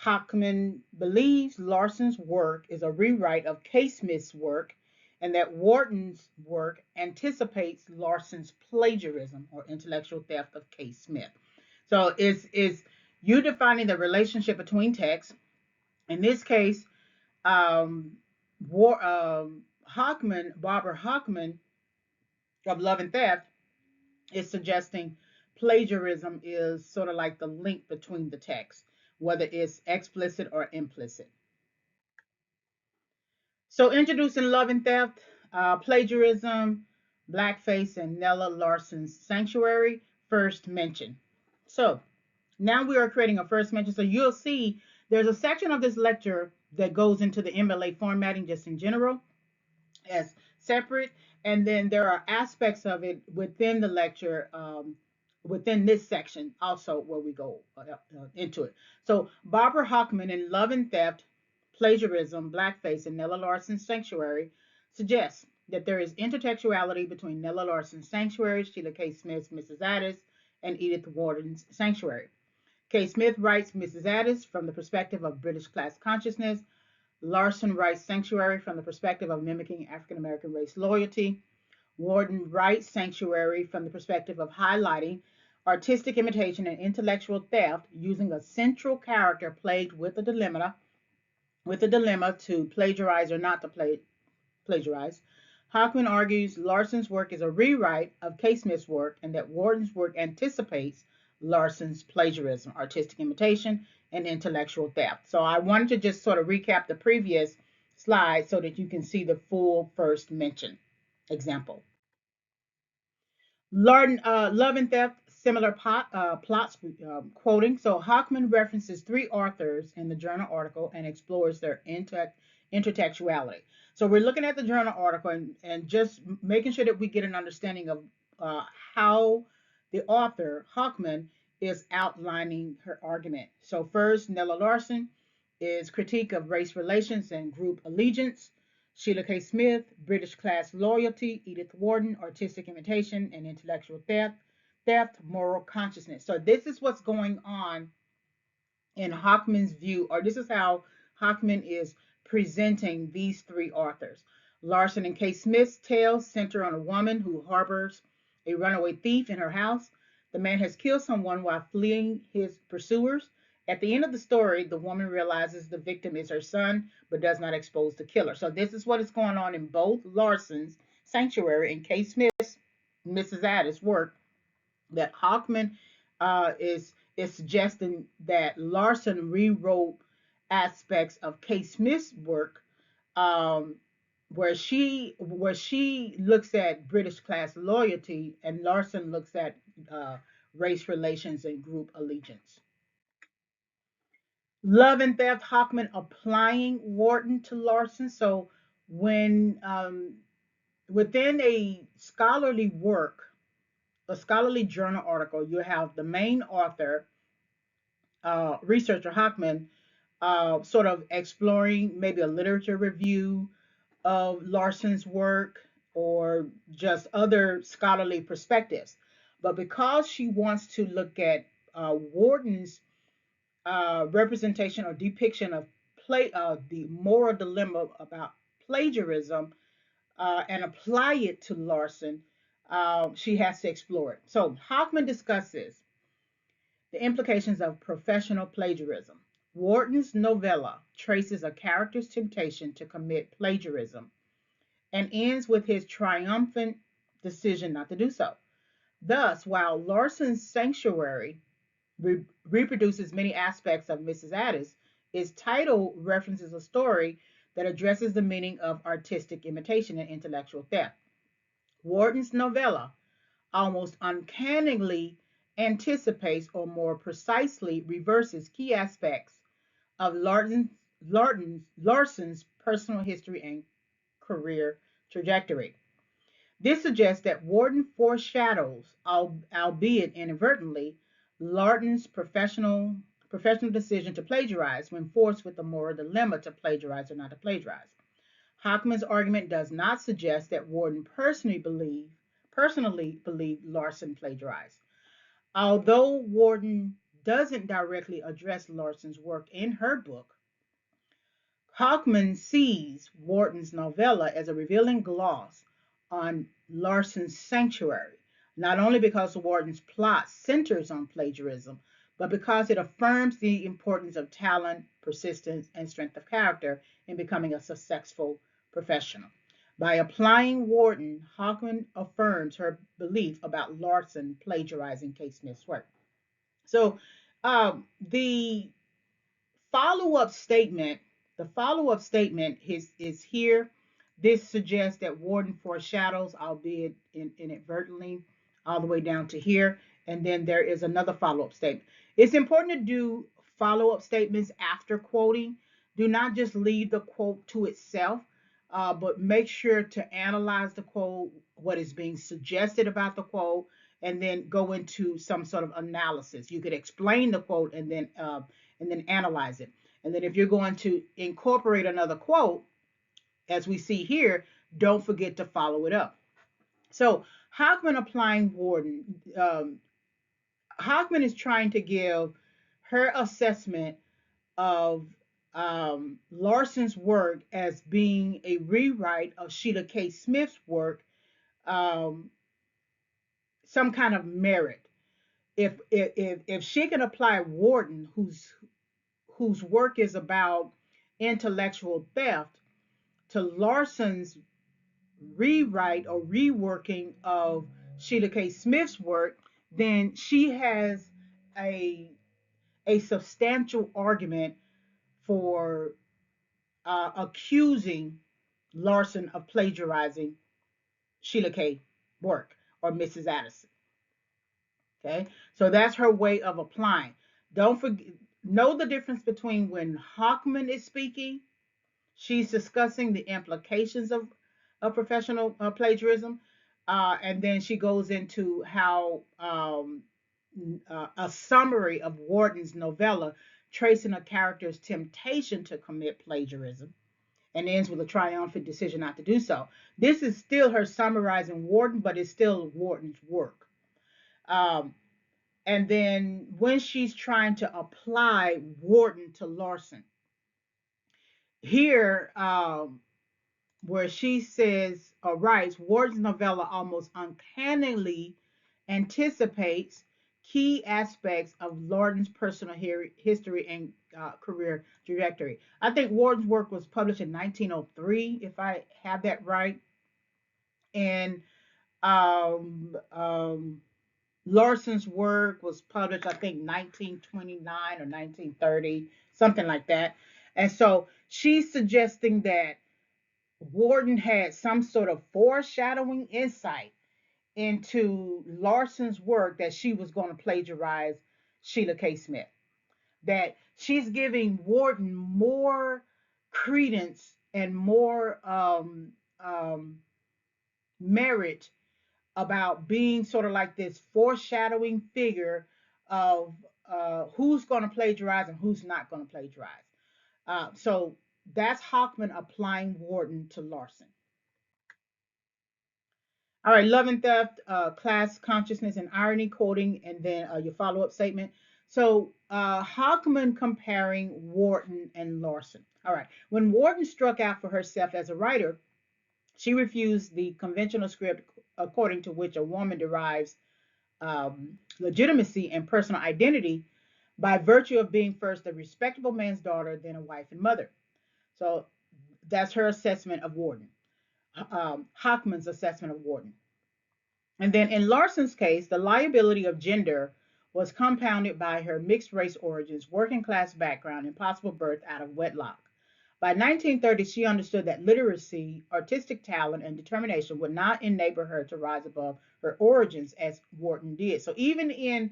Hochman believes Larsen's work is a rewrite of K. Smith's work and that Wharton's work anticipates Larsen's plagiarism or intellectual theft of K. Smith. So is you defining the relationship between texts. In this case, um, Barbara Hochman of Love and Theft is suggesting plagiarism is sort of like the link between the texts, whether it's explicit or implicit. So introducing Love and Theft, plagiarism, blackface, and Nella Larsen's Sanctuary, first mention. So now we are creating a first mention. So you'll see there's a section of this lecture that goes into the MLA formatting just in general as separate. And then there are aspects of it within the lecture, within this section also where we go into it. So Barbara Hochman in Love and Theft, Plagiarism, Blackface, and Nella Larsen's Sanctuary suggests that there is intertextuality between Nella Larsen's Sanctuary, Sheila K. Smith's Mrs. Addis, and Edith Wharton's Sanctuary. K. Smith writes Mrs. Addis from the perspective of British class consciousness. Larsen writes Sanctuary from the perspective of mimicking African American race loyalty. Wharton writes Sanctuary from the perspective of highlighting artistic imitation and intellectual theft using a central character plagued with a dilemma to plagiarize or not to plagiarize. Hockman argues Larsen's work is a rewrite of K. Smith's work and that Warden's work anticipates Larsen's plagiarism, artistic imitation, and intellectual theft. So I wanted to just sort of recap the previous slide so that you can see the full first mention example. Love and Theft, similar plots, quoting. So Hockman references three authors in the journal article and explores their intertextuality. So we're looking at the journal article and just making sure that we get an understanding of uh, how the author, Hockman, is outlining her argument. So first, Nella Larsen is critique of race relations and group allegiance. Sheila K. Smith, British class loyalty. Edith Wharton, artistic imitation and intellectual theft, moral consciousness. So this is what's going on in Hockman's view, or this is how Hockman is presenting these three authors. Larsen and K. Smith's tales center on a woman who harbors a runaway thief in her house. The man has killed someone while fleeing his pursuers. At the end of the story, the woman realizes the victim is her son, but does not expose the killer. So this is what is going on in both Larsen's Sanctuary and K. Smith's Mrs. Addis work, that Hockman is suggesting that Larsen rewrote aspects of K. Smith's work, um, where she looks at British class loyalty and Larsen looks at uh, race relations and group allegiance. Love and Theft, Hockman applying Wharton to Larsen. So when within a scholarly journal article, you have the main author, researcher Hockman, sort of exploring maybe a literature review of Larsen's work or just other scholarly perspectives. But because she wants to look at Wharton's representation or depiction of the moral dilemma about plagiarism and apply it to Larsen, she has to explore it. So Hockman discusses the implications of professional plagiarism. Wharton's novella traces a character's temptation to commit plagiarism and ends with his triumphant decision not to do so. Thus, while Larsen's Sanctuary reproduces many aspects of Mrs. Addis, its title references a story that addresses the meaning of artistic imitation and intellectual theft. Wharton's novella almost uncannily anticipates or more precisely reverses key aspects of Larsen's personal history and career trajectory. This suggests that Wharton foreshadows, albeit inadvertently, Larsen's professional decision to plagiarize when forced with the moral dilemma to plagiarize or not to plagiarize. Hockman's argument does not suggest that Wharton personally believed Larsen plagiarized. Although Wharton doesn't directly address Larsen's work in her book, Hockman sees Wharton's novella as a revealing gloss on Larsen's Sanctuary, not only because Wharton's plot centers on plagiarism, but because it affirms the importance of talent, persistence, and strength of character in becoming a successful professional. By applying Wharton, Hockman affirms her belief about Larsen plagiarizing K. Smith's work. So the follow-up statement, the follow-up statement is here. This suggests that Wharton foreshadows, albeit inadvertently, all the way down to here. And then there is another follow-up statement. It's important to do follow-up statements after quoting. Do not just leave the quote to itself, but make sure to analyze the quote, what is being suggested about the quote, and then go into some sort of analysis. You could explain the quote and then analyze it. And then if you're going to incorporate another quote, as we see here, don't forget to follow it up. So Hockman applying Wharton, Hockman is trying to give her assessment of Larsen's work as being a rewrite of Sheila K. Smith's work, um, some kind of merit. If she can apply Warden, whose work is about intellectual theft, to Larsen's rewrite or reworking of Sheila K. Smith's work, then she has a a substantial argument for accusing Larsen of plagiarizing Sheila K. work or Mrs. Addison. Okay, so that's her way of applying. Don't forget, know the difference between when Hockman is speaking, she's discussing the implications of professional plagiarism, and then she goes into how a summary of Warden's novella tracing a character's temptation to commit plagiarism and ends with a triumphant decision not to do so. This is still her summarizing Warden, but it's still Warden's work. Um, and then when she's trying to apply Warden to Larsen, here where she says or writes, Warden's novella almost uncannily anticipates key aspects of Larsen's personal history and career trajectory. I think Warden's work was published in 1903, if I have that right, and um, um, Larsen's work was published, I think, 1929 or 1930, something like that. And so she's suggesting that Warden had some sort of foreshadowing insight into Larsen's work that she was going to plagiarize Sheila K. Smith. That she's giving Warden more credence and more merit about being sort of like this foreshadowing figure of who's going to plagiarize and who's not going to plagiarize. So that's Hockman applying Warden to Larsen. All right, love and theft, class consciousness and irony, quoting, and then your follow-up statement. So Hockman comparing Wharton and Larsen. All right, when Wharton struck out for herself as a writer, she refused the conventional script according to which a woman derives legitimacy and personal identity by virtue of being first a respectable man's daughter, then a wife and mother. So that's her assessment of Wharton. Hockman's assessment of Wharton. And then in Larsen's case, the liability of gender was compounded by her mixed race origins, working class background, and possible birth out of wedlock. By 1930, she understood that literacy, artistic talent, and determination would not enable her to rise above her origins as Wharton did. So even in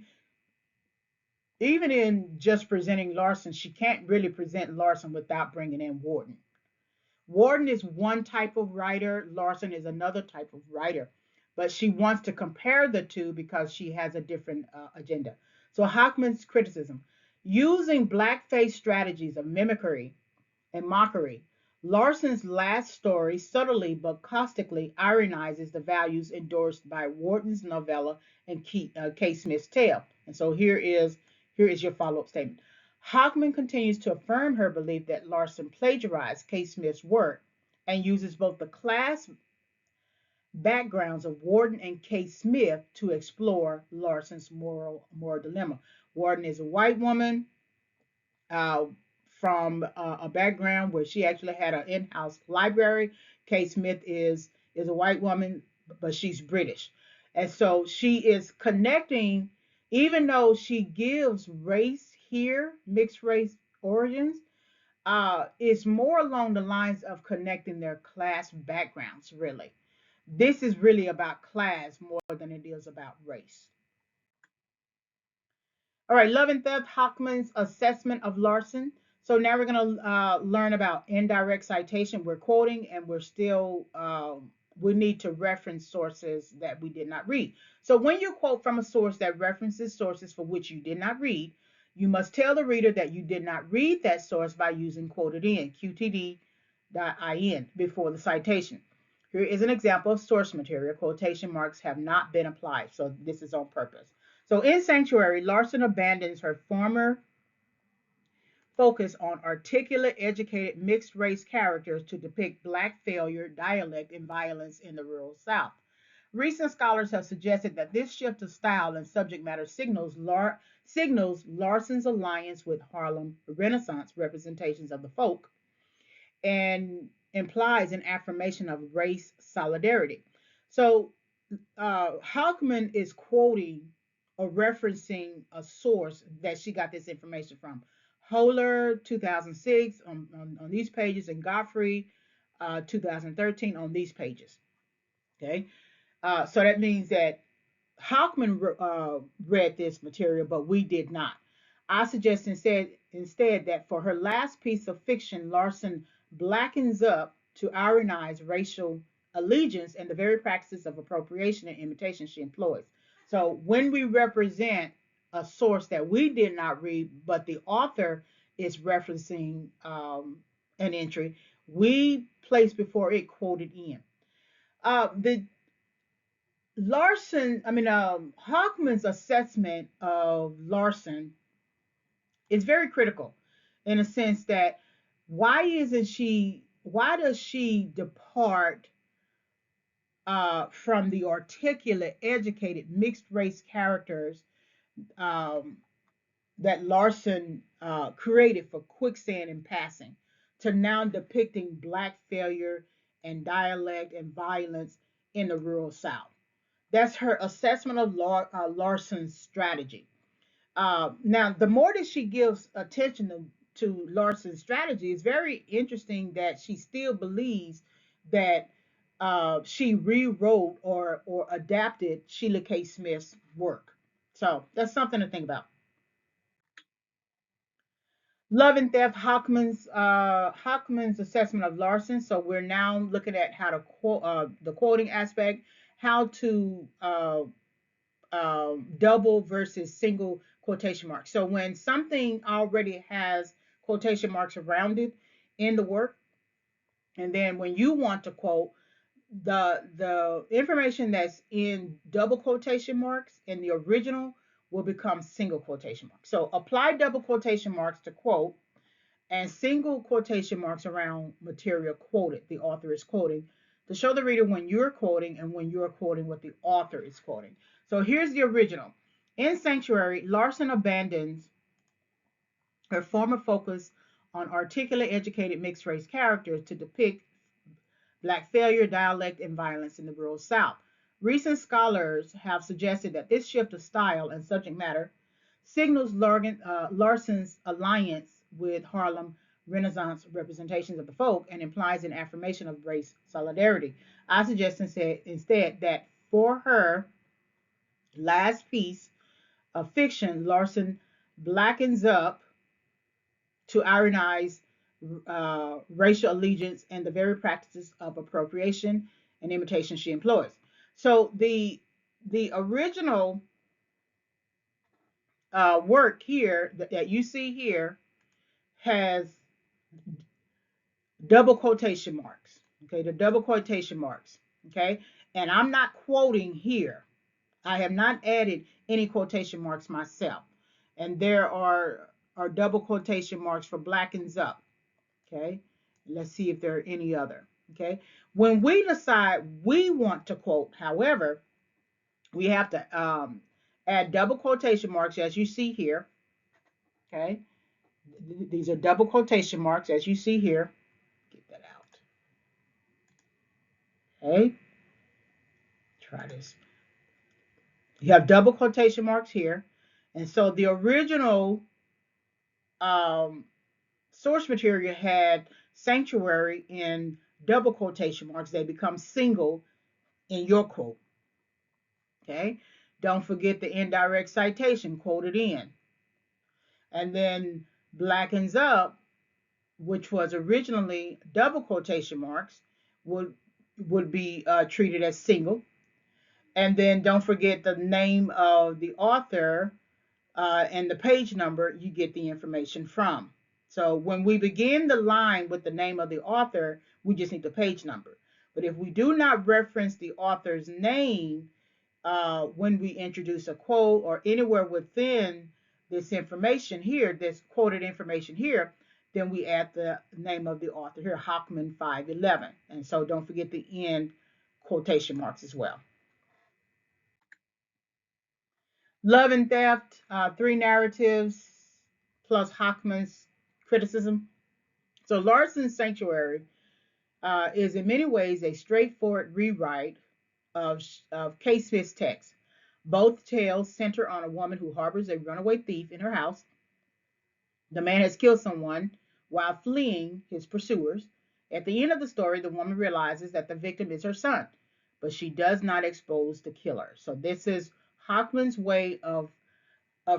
just presenting Larsen, she can't really present Larsen without bringing in Wharton. Warden is one type of writer, Larsen is another type of writer, but she wants to compare the two because she has a different agenda. So Hockman's criticism, using blackface strategies of mimicry and mockery, Larsen's last story subtly but caustically ironizes the values endorsed by Wharton's novella and K. Smith's tale. And so here is your follow-up statement. Hockman continues to affirm her belief that Larsen plagiarized K. Smith's work and uses both the class backgrounds of Warden and K. Smith to explore Larsen's moral dilemma. Warden is a white woman uh, from a background where she actually had an in-house library. K. Smith is a white woman, but she's British, and so she is connecting. Even though she gives race here, mixed race origins, it's more along the lines of connecting their class backgrounds. Really, this is really about class more than it is about race. All right, Love and Theft, Hockman's assessment of Larsen. So now we're going to learn about indirect citation. We're quoting and we're still, we need to reference sources that we did not read. So when you quote from a source that references sources for which you did not read, you must tell the reader that you did not read that source by using quoted in, qtd.in, before the citation. Here is an example of source material. Quotation marks have not been applied, so this is on purpose. So in Sanctuary, Larsen abandons her former focus on articulate, educated, mixed race characters to depict Black failure, dialect, and violence in the rural South. Recent scholars have suggested that this shift of style and subject matter signals Larsen's alliance with Harlem Renaissance representations of the folk and implies an affirmation of race solidarity. So Halkman is quoting or referencing a source that she got this information from. Holer, 2006, on these pages, and Godfrey, 2013, on these pages. Okay, so that means that Hawkman read this material, but we did not. I suggest instead that for her last piece of fiction, Larsen blackens up to ironize racial allegiance and the very practices of appropriation and imitation she employs. So when we represent a source that we did not read, but the author is referencing an entry, we place before it quoted in. The Hawkman's assessment of Larsen is very critical in a sense that why does she depart from the articulate, educated, mixed race characters um, that Larsen created for Quicksand and Passing to now depicting Black failure and dialect and violence in the rural South? That's her assessment of Larsen's strategy. Now, the more that she gives attention to Larsen's strategy, it's very interesting that she still believes that she rewrote or adapted Sheila K. Smith's work. So that's something to think about. Love and Theft, Hockman's assessment of Larsen. So we're now looking at how to quote the quoting aspect, how to double versus single quotation marks. So when something already has quotation marks around it in the work, and then when you want to quote, the information that's in double quotation marks in the original will become single quotation marks. So apply double quotation marks to quote and single quotation marks around material quoted, the author is quoting, to show the reader when you're quoting and when you're quoting what the author is quoting. So here's the original. In Sanctuary, Larsen abandons her former focus on articulate, educated, mixed race characters to depict Black failure, dialect, and violence in the rural South. Recent scholars have suggested that this shift of style and subject matter signals Larsen's alliance with Harlem Renaissance representations of the folk and implies an affirmation of race solidarity. I suggest instead that for her last piece of fiction, Larsen blackens up to ironize racial allegiance and the very practices of appropriation and imitation she employs. So the original work here that you see here has double quotation marks. Okay, the double quotation marks. Okay, and I'm not quoting here. I have not added any quotation marks myself, and there are double quotation marks for blackens up. Okay, let's see if there are any other. Okay, when we decide we want to quote, however, we have to add double quotation marks as you see here. Okay, these are double quotation marks as you see here. Get that out. Okay, try this. You have double quotation marks here, and so the original um, source material had sanctuary in double quotation marks. They become single in your quote. Okay, don't forget the indirect citation quoted in, and then blackens up, which was originally double quotation marks, would be treated as single, and then don't forget the name of the author and the page number you get the information from. So when we begin the line with the name of the author, we just need the page number. But if we do not reference the author's name when we introduce a quote or anywhere within this information here, this quoted information here, then we add the name of the author here, Hockman 511. And so don't forget the end quotation marks as well. Love and Theft, three narratives plus Hockman's criticism. So Larsen's Sanctuary is in many ways a straightforward rewrite of K. Smith's text. Both tales center on a woman who harbors a runaway thief in her house. The man has killed someone while fleeing his pursuers. At the end of the story, the woman realizes that the victim is her son, but she does not expose the killer. So this is Hockman's way of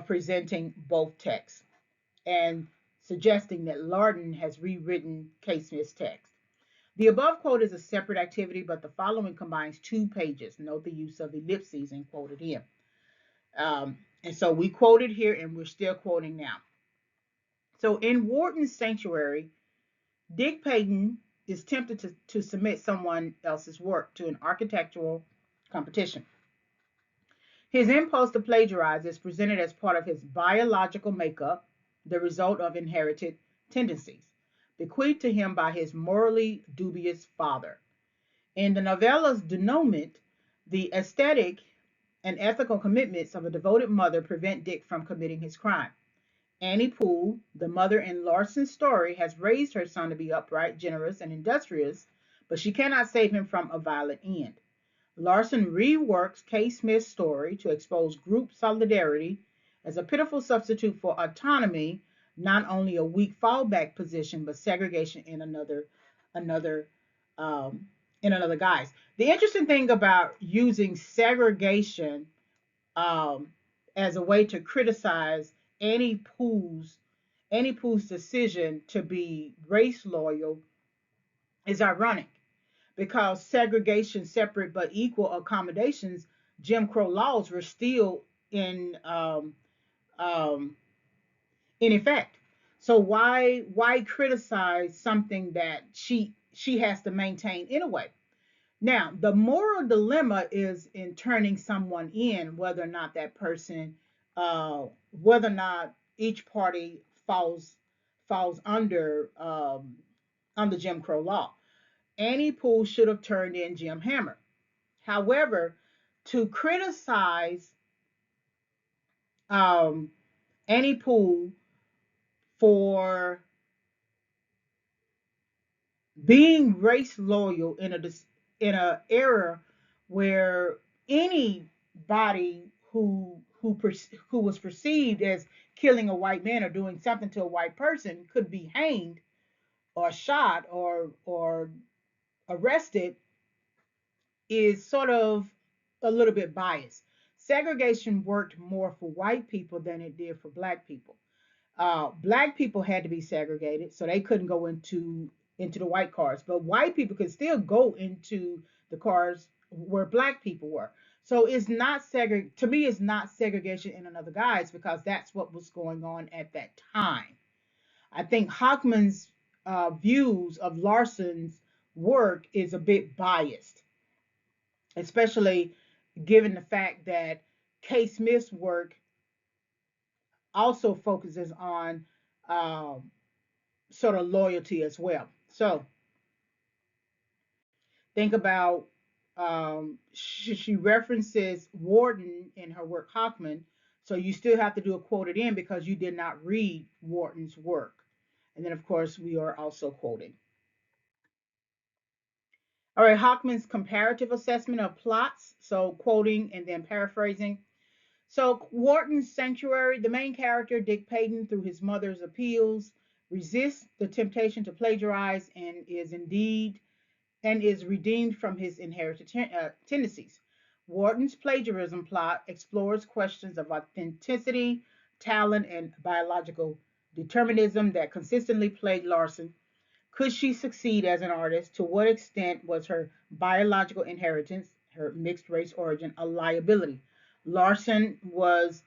presenting both texts and suggesting that Larden has rewritten K. Smith's text. The above quote is a separate activity, but the following combines 2 pages. Note the use of ellipses in quoted here. And so we quoted here and we're still quoting now. So in Wharton's Sanctuary, Dick Payton is tempted to submit someone else's work to an architectural competition. His impulse to plagiarize is presented as part of his biological makeup, the result of inherited tendencies, bequeathed to him by his morally dubious father. In the novella's denouement, the aesthetic and ethical commitments of a devoted mother prevent Dick from committing his crime. Annie Poole, the mother in Larsen's story, has raised her son to be upright, generous, and industrious, but she cannot save him from a violent end. Larsen reworks K. Smith's story to expose group solidarity as a pitiful substitute for autonomy, not only a weak fallback position, but segregation another um, in another guise. The interesting thing about using segregation um, as a way to criticize Annie Poole's Annie Poole's decision to be race loyal is ironic because segregation, separate but equal accommodations, Jim Crow laws were still um, in effect. So why criticize something that she has to maintain anyway? Now, the moral dilemma is in turning someone in, whether or not that person, whether or not each party falls under Jim Crow law. Annie Poole should have turned in Jim Hammer. However, to criticize um, Annie Poole for being race loyal in a era where anybody who was perceived as killing a white man or doing something to a white person could be hanged or shot or arrested is sort of a little bit biased. Segregation worked more for white people than it did for black people. Black people had to be segregated, so they couldn't go into the white cars, but white people could still go into the cars where black people were. So it's not to me, it's not segregation in another guise because that's what was going on at that time. I think Hockman's views of Larsen's work is a bit biased, especially given the fact that K. Smith's work also focuses on um, sort of loyalty as well. So think about she references Wharton in her work Hockman, so you still have to do a quoted in because you did not read Wharton's work. And then, of course, we are also quoting. All right, Hockman's comparative assessment of plots, so quoting and then paraphrasing. So, Wharton's Sanctuary, the main character, Dick Payton, through his mother's appeals, resists the temptation to plagiarize and is redeemed from his inherited tendencies. Wharton's plagiarism plot explores questions of authenticity, talent, and biological determinism that consistently plague Larsen. Could she succeed as an artist? To what extent was her biological inheritance, her mixed race origin, a liability? Larsen was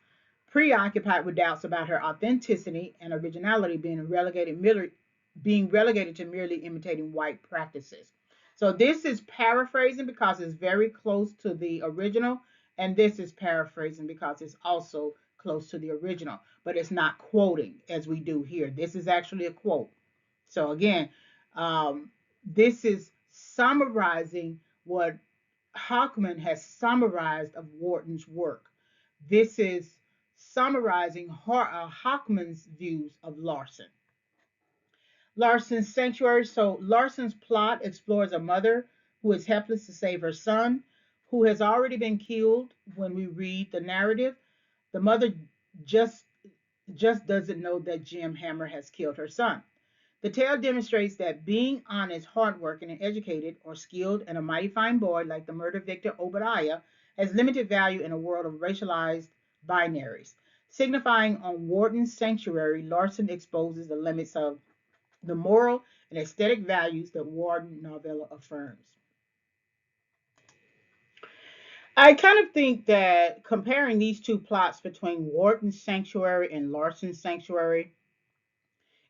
preoccupied with doubts about her authenticity and originality being relegated to merely imitating white practices. So this is paraphrasing because it's very close to the original, and this is paraphrasing because it's also close to the original, but it's not quoting as we do here. This is actually a quote. So again, this is summarizing what Hockman has summarized of Wharton's work. This is summarizing Hockman's views of Larsen. Larsen's sanctuary. So Larsen's plot explores a mother who is helpless to save her son, who has already been killed. When we read the narrative, the mother just just doesn't know that Jim Hammer has killed her son. The tale demonstrates that being honest, hardworking, and educated, or skilled, and a mighty fine boy like the murder victim Obadiah has limited value in a world of racialized binaries. Signifying on Wharton's sanctuary, Larsen exposes the limits of the moral and aesthetic values that Wharton novella affirms. I kind of think that comparing these two plots between Wharton's sanctuary and Larsen's sanctuary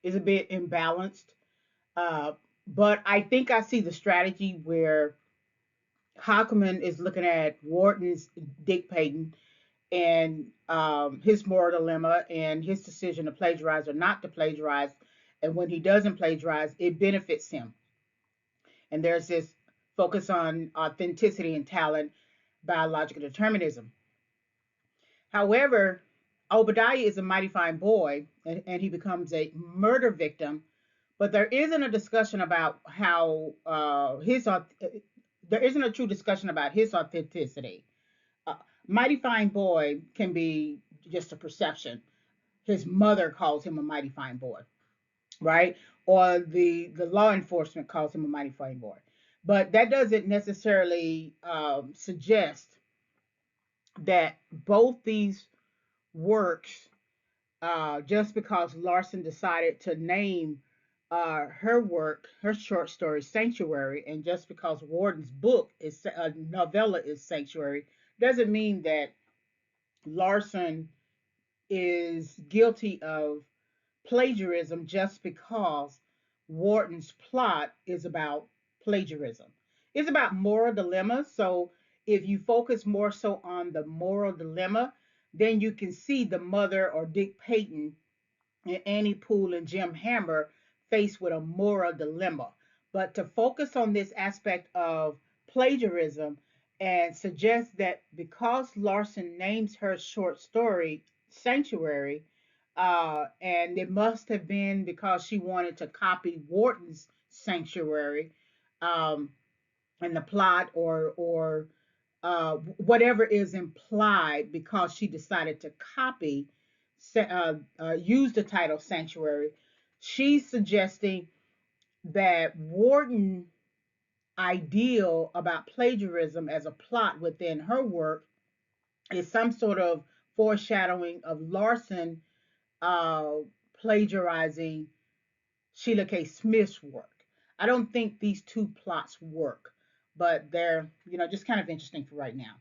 is a bit imbalanced. Uh, but I think I see the strategy where Hockman is looking at Wharton's Dick Payton and his moral dilemma and his decision to plagiarize or not to plagiarize. And when he doesn't plagiarize, it benefits him. And there's this focus on authenticity and talent, biological determinism. However, Obadiah is a mighty fine boy, and he becomes a murder victim. But there isn't a discussion about how there isn't a true discussion about his authenticity. Uh, mighty fine boy can be just a perception. His mother calls him a mighty fine boy, right? Or the law enforcement calls him a mighty fine boy. But that doesn't necessarily suggest that both these works, just because Larsen decided to name her work, her short story, Sanctuary, and just because Warden's book is a novella is Sanctuary, doesn't mean that Larsen is guilty of plagiarism just because Wharton's plot is about plagiarism. It's about moral dilemma. So if you focus more so on the moral dilemma, then you can see the mother or Dick Payton and Annie Poole and Jim Hammer faced with a moral dilemma. But to focus on this aspect of plagiarism and suggest that because Larsen names her short story Sanctuary, and it must have been because she wanted to copy Wharton's Sanctuary, um, and the plot or whatever is implied because she decided to copy, use the title Sanctuary. She's suggesting that Wharton ideal about plagiarism as a plot within her work is some sort of foreshadowing of Larsen uh, plagiarizing Sheila K. Smith's work. I don't think these two plots work, but they're just kind of interesting for right now.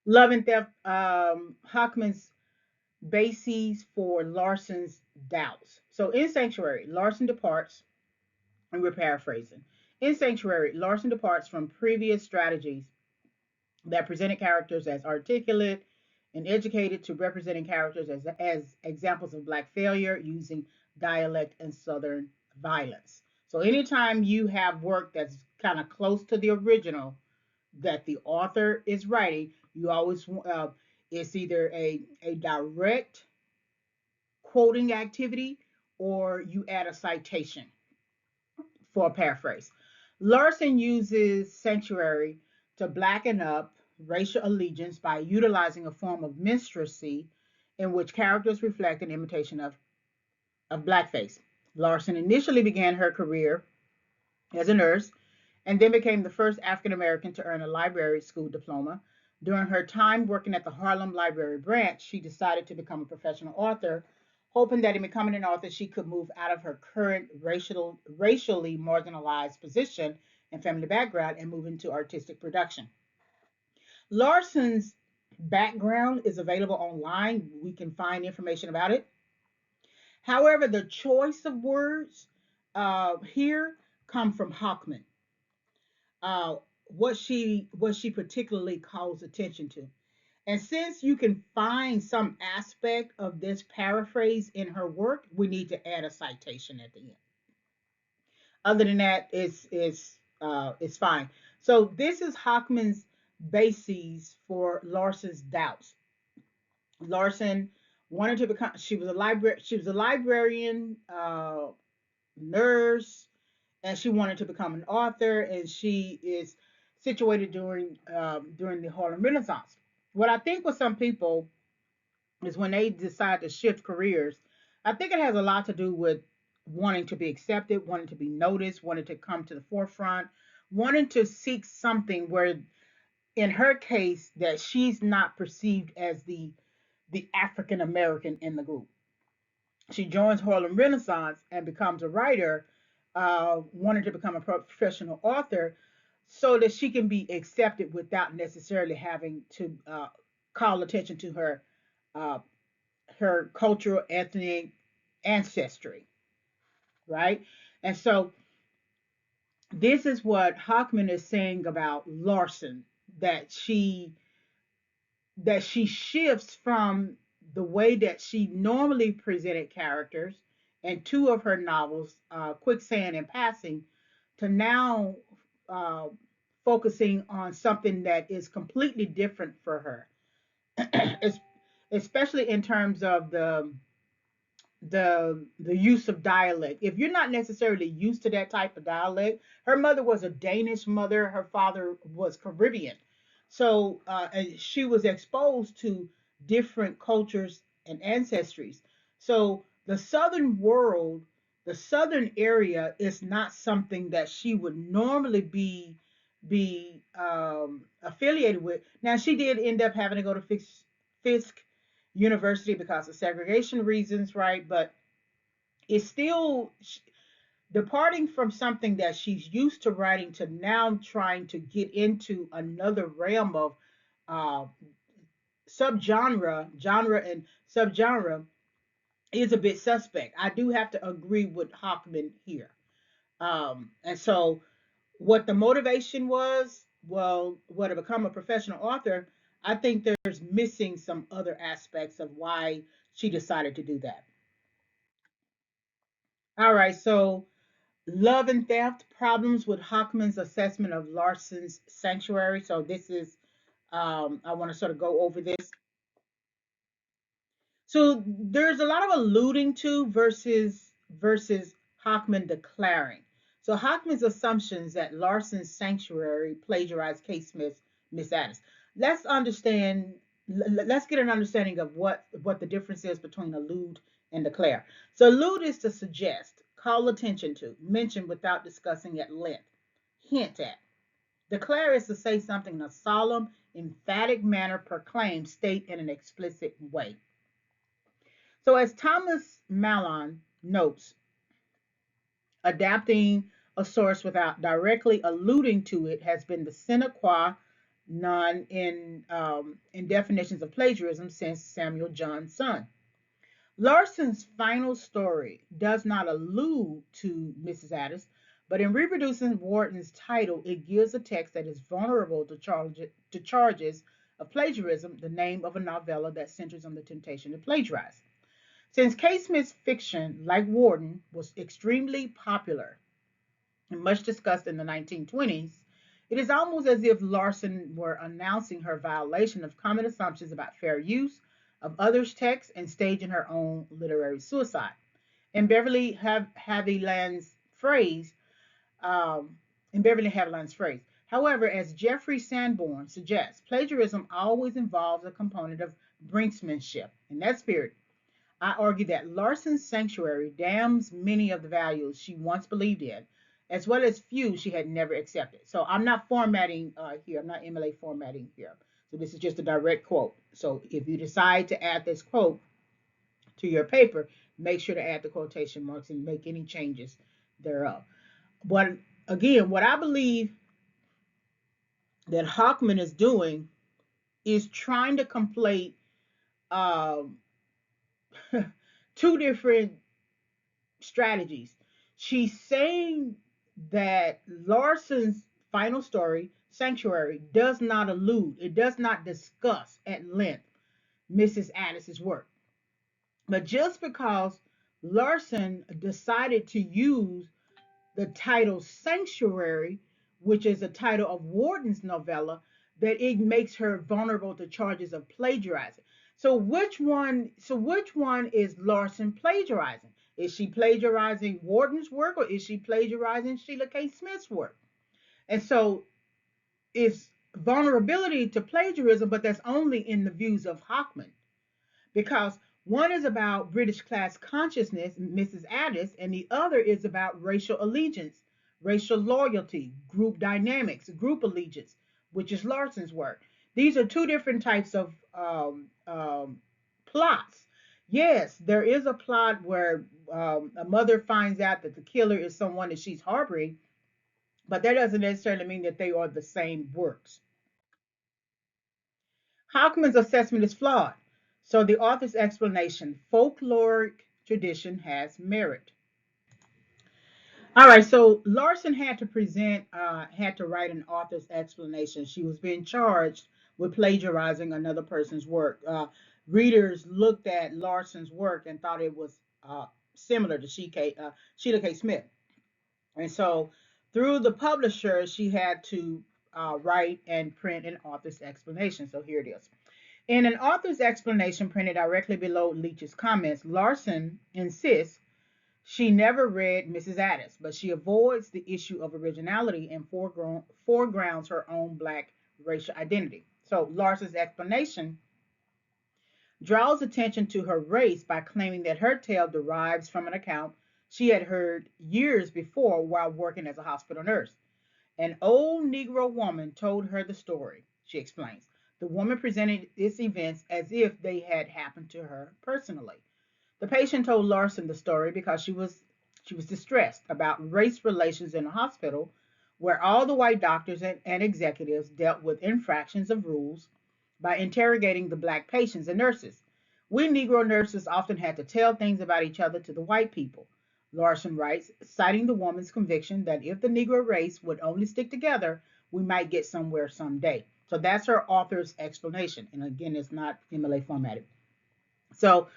Love and Theft, Hockman's bases for Larsen's doubts. So in Sanctuary, Larsen departs, and we're paraphrasing. In Sanctuary, Larsen departs from previous strategies that presented characters as articulate and educated to representing characters as examples of Black failure using dialect and Southern violence. So anytime you have work that's kind of close to the original that the author is writing, you always it's either a direct quoting activity or you add a citation for a paraphrase. Larson uses sanctuary to blacken up racial allegiance by utilizing a form of minstrelsy in which characters reflect an imitation of blackface. Larson initially began her career as a nurse and then became the first African American to earn a library school diploma. During her time working at the Harlem Library branch, she decided to become a professional author, hoping that in becoming an author, she could move out of her current racially marginalized position and family background and move into artistic production. Larson's background is available online. We can find information about it. However, the choice of words here come from Hockman. uh, what she particularly calls attention to. And since you can find some aspect of this paraphrase in her work, we need to add a citation at the end. Other than that, it's fine. So this is Hockman's bases for Larsen's doubts. Larsen wanted to become. She was a librarian, nurse, and she wanted to become an author. And she is situated during the Harlem Renaissance. What I think with some people is when they decide to shift careers, I think it has a lot to do with wanting to be accepted, wanting to be noticed, wanting to come to the forefront, wanting to seek something where, in her case, that she's not perceived as the African American in the group. She joins Harlem Renaissance and becomes a writer, wanting to become a professional author, so that she can be accepted without necessarily having to call attention to uh, her cultural ethnic ancestry, right? And so this is what Hockman is saying about Larsen, that she shifts from the way that she normally presented characters in two of her novels, Quicksand and Passing, to now uh, focusing on something that is completely different for her, especially in terms of the use of dialect. If you're not necessarily used to that type of dialect, her mother was a Danish mother, her father was Caribbean. So and she was exposed to different cultures and ancestries. So the southern world, the southern area is not something that she would normally be affiliated with. Now she did end up having to go to Fisk University because of segregation reasons, right? But it's still departing from something that she's used to writing to now trying to get into another realm of uh, genre and subgenre is a bit suspect. I do have to agree with Hockman here. And so, what the motivation was, well, what to become a professional author, I think there's missing some other aspects of why she decided to do that. All right, so love and theft problems with Hockman's assessment of Larsen's sanctuary. So this is, I want to sort of go over this. So there's a lot of alluding to versus Hockman declaring. So Hockman's assumptions that Larsen's sanctuary plagiarized K. Smith's Miss Addis. Let's understand. Let's get an understanding of what the difference is between allude and declare. So allude is to suggest, call attention to, mention without discussing at length, hint at. Declare is to say something in a solemn, emphatic manner, proclaim, state in an explicit way. So, as Thomas Malon notes, adapting a source without directly alluding to it has been the sine qua non in definitions of plagiarism since Samuel Johnson. Larsen's final story does not allude to Mrs. Addis, but in reproducing Wharton's title, it gives a text that is vulnerable to charges of plagiarism, the name of a novella that centers on the temptation to plagiarize. Since K. Smith's fiction, like Wharton, was extremely popular and much discussed in the 1920s, it is almost as if Larsen were announcing her violation of common assumptions about fair use of others' texts and staging her own literary suicide. In Beverly Haviland's phrase, um, in Beverly Haviland's phrase. However, as Jeffrey Sanborn suggests, plagiarism always involves a component of brinksmanship. In that spirit, I argue that Larsen's sanctuary damns many of the values she once believed in, as well as few she had never accepted. So I'm not formatting here. I'm not MLA formatting here. So this is just a direct quote. So if you decide to add this quote to your paper, make sure to add the quotation marks and make any changes thereof. But again, what I believe that Hockman is doing is trying to conflate um, two different strategies. She's saying that Larsen's final story, Sanctuary, does not allude, it does not discuss at length Mrs. Addis's work. But just because Larsen decided to use the title Sanctuary, which is the title of Wharton's novella, that it makes her vulnerable to charges of plagiarizing. So which one is Larsen plagiarizing? Is she plagiarizing Warden's work, or is she plagiarizing Sheila K. Smith's work? And so it's vulnerability to plagiarism, but that's only in the views of Hockman, because one is about British class consciousness, Mrs. Addis, and the other is about racial allegiance, racial loyalty, group dynamics, group allegiance, which is Larsen's work. These are two different types of plots. Yes, there is a plot where a mother finds out that the killer is someone that she's harboring, but that doesn't necessarily mean that they are the same works. Hackman's assessment is flawed. So the author's explanation, folkloric tradition has merit. All right, so Larsen had to write an author's explanation. She was being charged with plagiarizing another person's work. Readers looked at Larsen's work and thought it was similar to Sheila K. Smith. And so through the publisher, she had to write and print an author's explanation. So here it is. In an author's explanation printed directly below Leach's comments, Larsen insists she never read Mrs. Addis, but she avoids the issue of originality and foregrounds her own black racial identity. So Larsen's explanation draws attention to her race by claiming that her tale derives from an account she had heard years before while working as a hospital nurse. An old Negro woman told her the story, she explains. The woman presented its events as if they had happened to her personally. The patient told Larsen the story because she was distressed about race relations in a hospital where all the white doctors and executives dealt with infractions of rules by interrogating the black patients and nurses. We Negro nurses often had to tell things about each other to the white people. Larsen writes, citing the woman's conviction that if the Negro race would only stick together, we might get somewhere someday. So that's her author's explanation. And again, it's not MLA formatted. So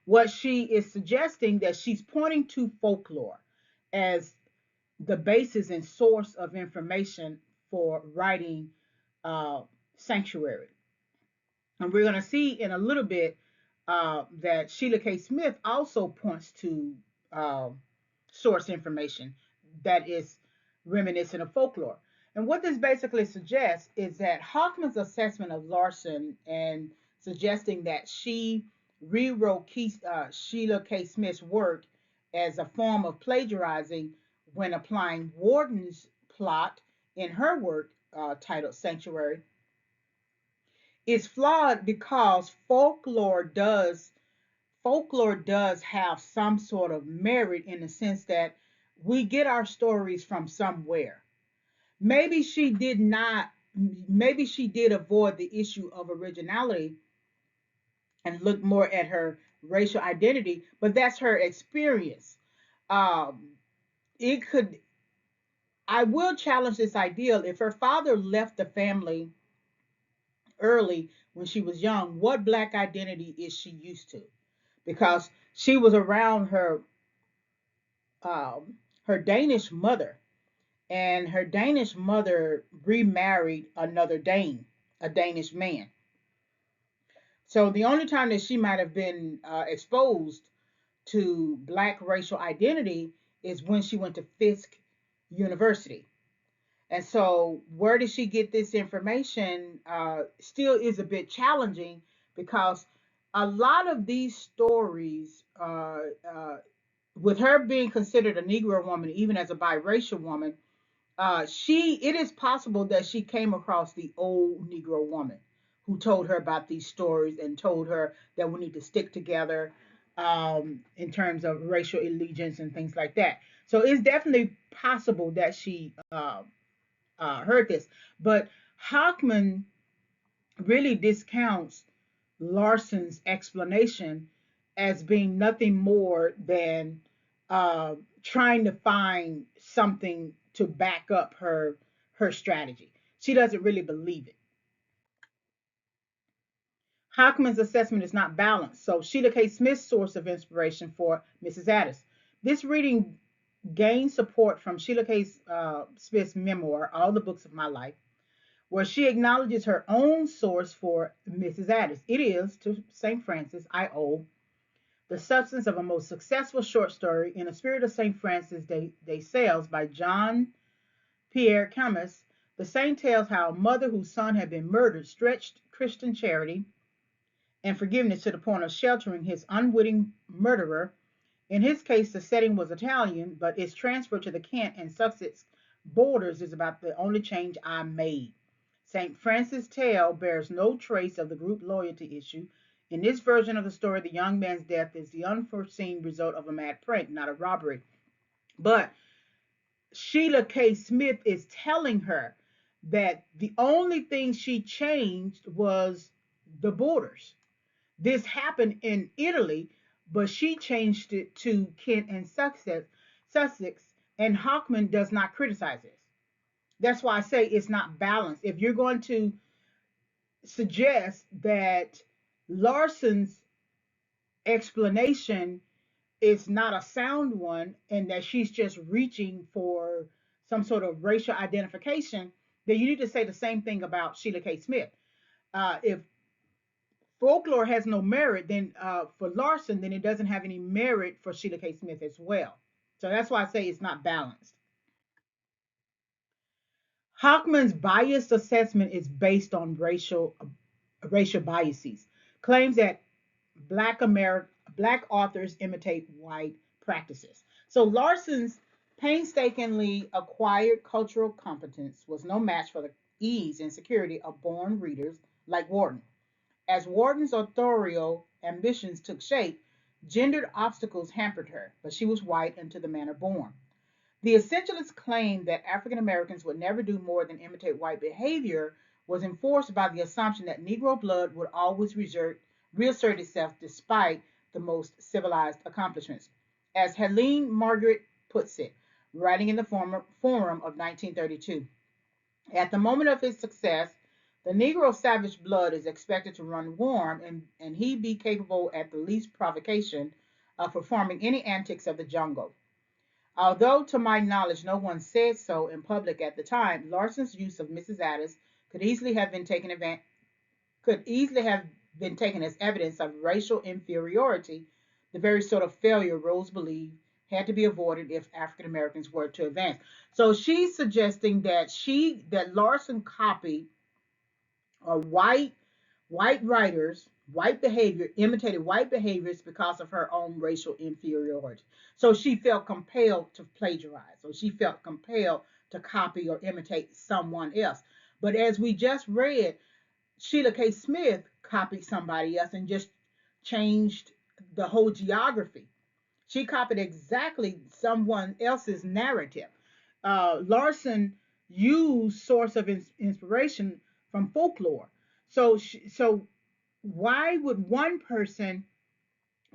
what she is suggesting that she's pointing to folklore as the basis and source of information for writing uh, Sanctuary. And we're going to see in a little bit that Sheila K. Smith also points to uh, source information that is reminiscent of folklore. And what this basically suggests is that Hockman's assessment of Larsen and suggesting that she rewrote Sheila K. Smith's work as a form of plagiarizing when applying Warden's plot in her work titled Sanctuary is flawed because folklore does have some sort of merit in the sense that we get our stories from somewhere. Maybe she did not, maybe she did avoid the issue of originality and look more at her racial identity, but that's her experience. Um, it could, I will challenge this ideal. If her father left the family early when she was young, what black identity is she used to? Because she was around her Danish mother, and her Danish mother remarried another Dane, a Danish man. So the only time that she might have been exposed to black racial identity is when she went to Fisk University. And so, where did she get this information? Still is a bit challenging because a lot of these stories, with her being considered a Negro woman, even as a biracial woman, it is possible that she came across the old Negro woman who told her about these stories and told her that we need to stick together in terms of racial allegiance and things like that. So it's definitely possible that she heard this, but Hockman really discounts Larsen's explanation as being nothing more than uh, trying to find something to back up her strategy. She doesn't really believe it. Hockman's assessment is not balanced. So Sheila K. Smith's source of inspiration for Mrs. Addis. This reading gained support from Sheila K. Smith's memoir, All the Books of My Life, where she acknowledges her own source for Mrs. Addis. It is to St. Francis I owe the substance of a most successful short story, In the Spirit of St. Francis de Sales by John Pierre Camus. The saint tells how a mother whose son had been murdered stretched Christian charity and forgiveness to the point of sheltering his unwitting murderer. In his case, the setting was Italian, but its transfer to the Kent and Sussex borders is about the only change I made. St. Francis' tale bears no trace of the group loyalty issue. In this version of the story, the young man's death is the unforeseen result of a mad prank, not a robbery. But Sheila K. Smith is telling her that the only thing she changed was the borders. This happened in Italy, but she changed it to Kent and Sussex, and Hockman does not criticize this. That's why I say it's not balanced. If you're going to suggest that Larsen's explanation is not a sound one and that she's just reaching for some sort of racial identification, then you need to say the same thing about Sheila K. Smith. If folklore has no merit, then for Larsen, then it doesn't have any merit for Sheila K. Smith as well. So that's why I say it's not balanced. Hockman's biased assessment is based on racial biases. Claims that black authors imitate white practices. So Larsen's painstakingly acquired cultural competence was no match for the ease and security of born readers like Wharton. As Wharton's authorial ambitions took shape, gendered obstacles hampered her, but she was white and to the manner born. The essentialist claim that African Americans would never do more than imitate white behavior was enforced by the assumption that Negro blood would always reassert itself despite the most civilized accomplishments. As Helene Margaret puts it, writing in the Forum of 1932, at the moment of his success, the Negro savage blood is expected to run warm and he be capable at the least provocation of performing any antics of the jungle. Although to my knowledge no one said so in public at the time, Larsen's use of Mrs. Addis could easily have been taken as evidence of racial inferiority, the very sort of failure Rose believed had to be avoided if African Americans were to advance. So she's suggesting that Larsen copied or white writers, white behavior, imitated white behaviors because of her own racial inferiority. So she felt compelled to plagiarize, or she felt compelled to copy or imitate someone else. But as we just read, Sheila K. Smith copied somebody else and just changed the whole geography. She copied exactly someone else's narrative. Larsen used source of inspiration from folklore. So why would one person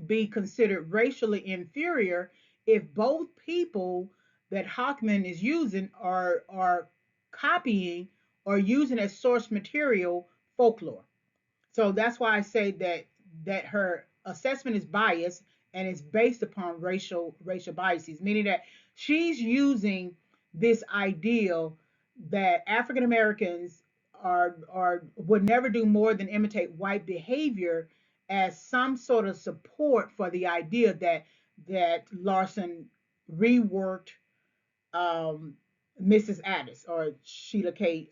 be considered racially inferior if both people that Hockman is using are copying or using as source material folklore? So that's why I say that her assessment is biased and it's based upon racial biases, meaning that she's using this ideal that African Americans are would never do more than imitate white behavior as some sort of support for the idea that Larsen reworked um, Mrs. Addis or Sheila K.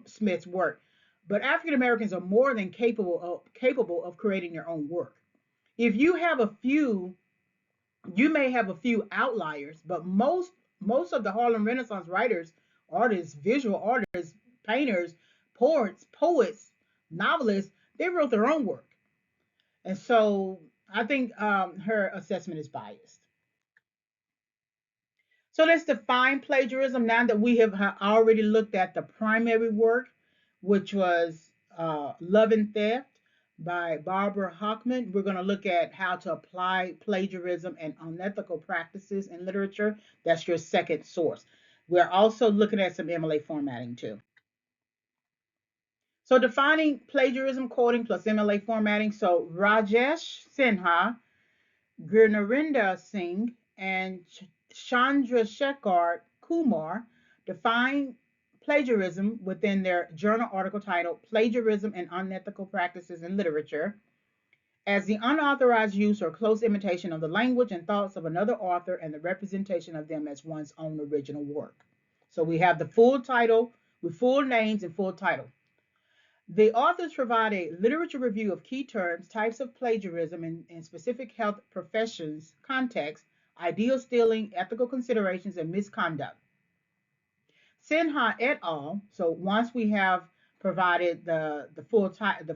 Smith's work. But African Americans are more than capable of creating their own work. If you have a few, you may have a few outliers, but most of the Harlem Renaissance writers, artists, visual artists, painters, poets, novelists, they wrote their own work, and so I think her assessment is biased. So let's define plagiarism now that we have already looked at the primary work, which was Love and Theft by Barbara Hockman. We're going to look at how to apply plagiarism and unethical practices in literature. That's your second source. We're also looking at some MLA formatting too. So defining plagiarism, quoting plus MLA formatting. So Rajesh Sinha, Gurnarinda Singh, and Chandrasekhar Kumar define plagiarism within their journal article titled Plagiarism and Unethical Practices in Literature as the unauthorized use or close imitation of the language and thoughts of another author and the representation of them as one's own original work. So we have the full title with full names and full title. The authors provide a literature review of key terms, types of plagiarism in specific health professions, context, ideal stealing, ethical considerations, and misconduct. Sinha et al. So once we have provided the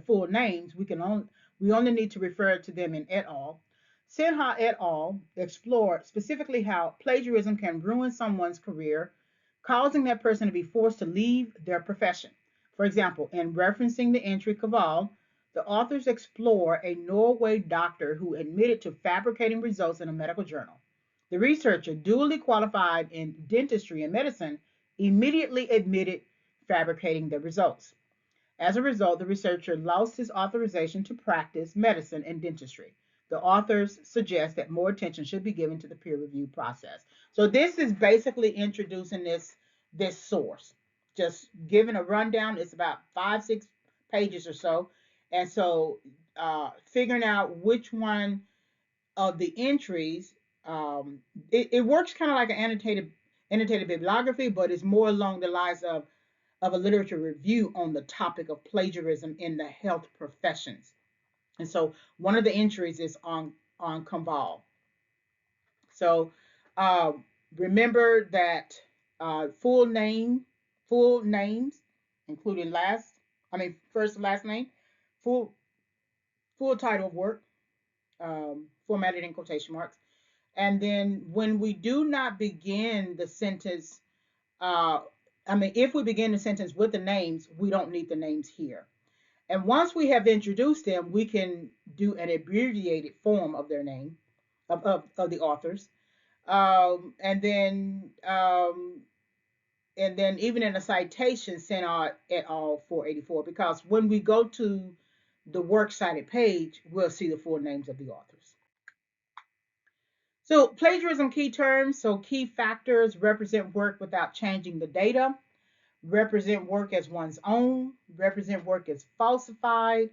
full names, we only need to refer to them in et al. Sinha et al. Explore specifically how plagiarism can ruin someone's career, causing that person to be forced to leave their profession. For example, in referencing the entry Caval, the authors explore a Norway doctor who admitted to fabricating results in a medical journal. The researcher, duly qualified in dentistry and medicine, immediately admitted fabricating the results. As a result, the researcher lost his authorization to practice medicine and dentistry. The authors suggest that more attention should be given to the peer review process. So this is basically introducing this source, just giving a rundown. It's about 5-6 pages or so, and so figuring out which one of the entries. It works kind of like an annotated bibliography, but it's more along the lines of a literature review on the topic of plagiarism in the health professions. And so one of the entries is on Conval. So uh, remember that full names, including first and last name, full full title of work, formatted in quotation marks. And then when we do not begin the sentence, uh, if we begin the sentence with the names, we don't need the names here. And once we have introduced them, we can do an abbreviated form of their name, of the authors. Um, and then um, and then even in a citation, sent out et al. 484, because when we go to the works cited page, we'll see the full names of the authors. So plagiarism key terms, so key factors: represent work without changing the data, represent work as one's own, represent work as falsified,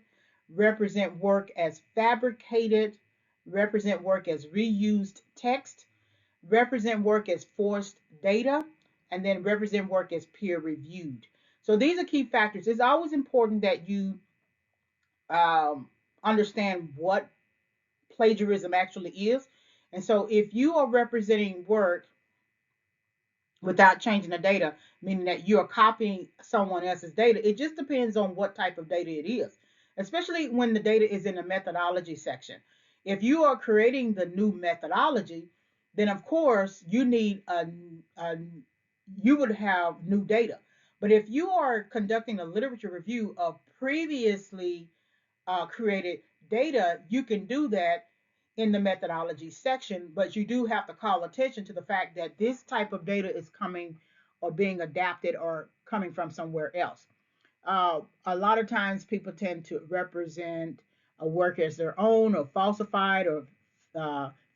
represent work as fabricated, represent work as reused text, represent work as forced data, and then represent work as peer reviewed. So these are key factors. It's always important that you um, understand what plagiarism actually is. And so if you are representing work without changing the data, meaning that you're copying someone else's data, it just depends on what type of data it is, especially when the data is in the methodology section. If you are creating the new methodology, then of course you need you would have new data. But if you are conducting a literature review of previously created data, you can do that in the methodology section, but you do have to call attention to the fact that this type of data is coming or being adapted or coming from somewhere else. A lot of times people tend to represent a work as their own or falsified or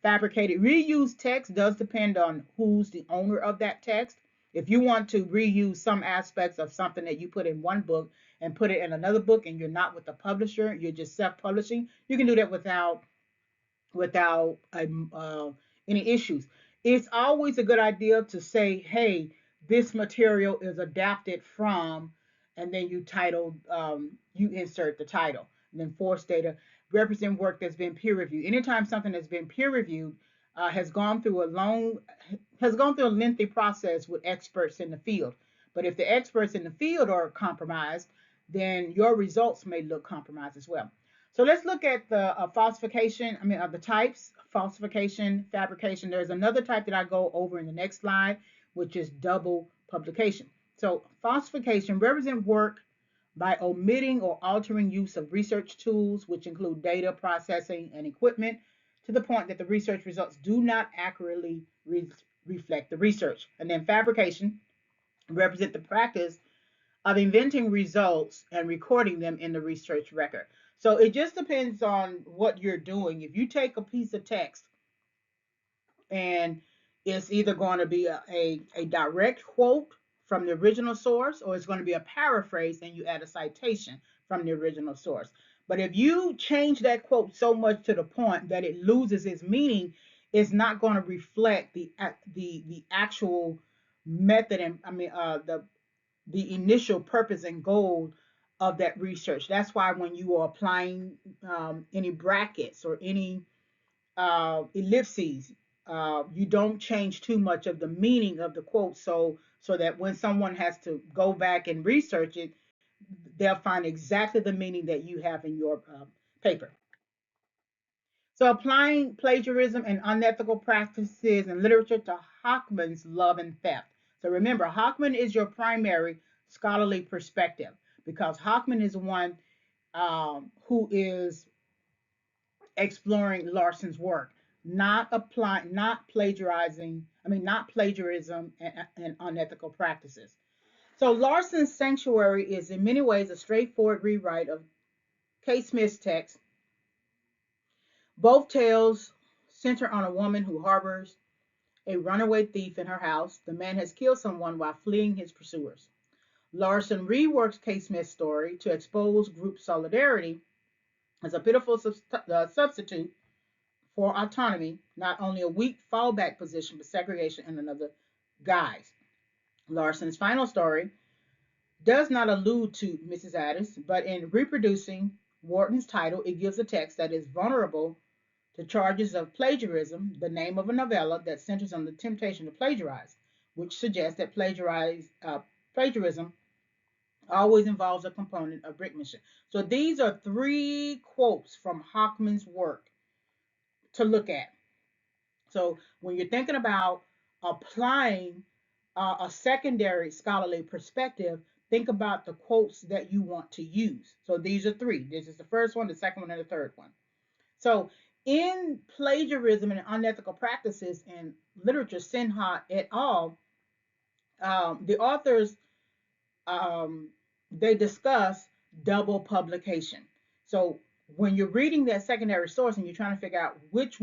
fabricated. Reused text does depend on who's the owner of that text. If you want to reuse some aspects of something that you put in one book and put it in another book and you're not with the publisher, you're just self-publishing, you can do that without any issues. It's always a good idea to say, hey, this material is adapted from, and then you insert the title. And then force data, represent work that's been peer reviewed. Anytime something that's been peer reviewed has gone through a lengthy process with experts in the field. But if the experts in the field are compromised, then your results may look compromised as well. So let's look at the falsification, the types: falsification, fabrication. There's another type that I go over in the next slide, which is double publication. So falsification represent work by omitting or altering use of research tools, which include data processing and equipment, to the point that the research results do not accurately reflect the research. And then fabrication represent the practice of inventing results and recording them in the research record. So it just depends on what you're doing. If you take a piece of text and it's either going to be a direct quote from the original source, or it's going to be a paraphrase and you add a citation from the original source. But if you change that quote so much to the point that it loses its meaning, it's not going to reflect the actual method and the initial purpose and goal of that research. That's why when you are applying any brackets or any ellipses, you don't change too much of the meaning of the quote, so that when someone has to go back and research it, they'll find exactly the meaning that you have in your paper. So applying plagiarism and unethical practices in literature to Hockman's Love and Theft. So remember, Hockman is your primary scholarly perspective because Hockman is the one who is exploring Larsen's work, not plagiarizing. Not plagiarism and unethical practices. So Larsen's Sanctuary is in many ways a straightforward rewrite of K. Smith's text. Both tales center on a woman who harbors a runaway thief in her house. The man has killed someone while fleeing his pursuers. Larsen reworks K. Smith's story to expose group solidarity as a pitiful substitute for autonomy, not only a weak fallback position, but segregation in another guise. Larsen's final story does not allude to Mrs. Addis, but in reproducing Wharton's title, it gives a text that is vulnerable to charges of plagiarism, the name of a novella that centers on the temptation to plagiarize, which suggests that plagiarism always involves a component of brickmanship. So these are three quotes from Hockman's work to look at. So when you're thinking about applying a secondary scholarly perspective, think about the quotes that you want to use. So these are three. This is the first one, the second one, and the third one. So in Plagiarism and Unethical Practices in Literature, Sinha et al., the authors um, they discuss double publication. So when you're reading that secondary source and you're trying to figure out which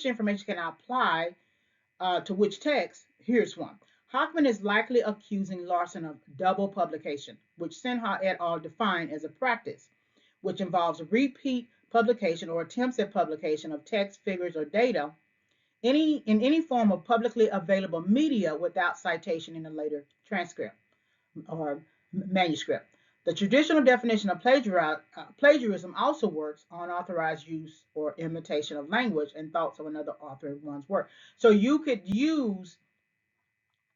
information can I apply to which text, here's one. Hockman is likely accusing Larsen of double publication, which Sinha et al. Define as a practice, which involves repeat publication or attempts at publication of text, figures, or data in any form of publicly available media without citation in a later transcript or manuscript. The traditional definition of plagiarism also works on unauthorized use or imitation of language and thoughts of another author in one's work. So you could use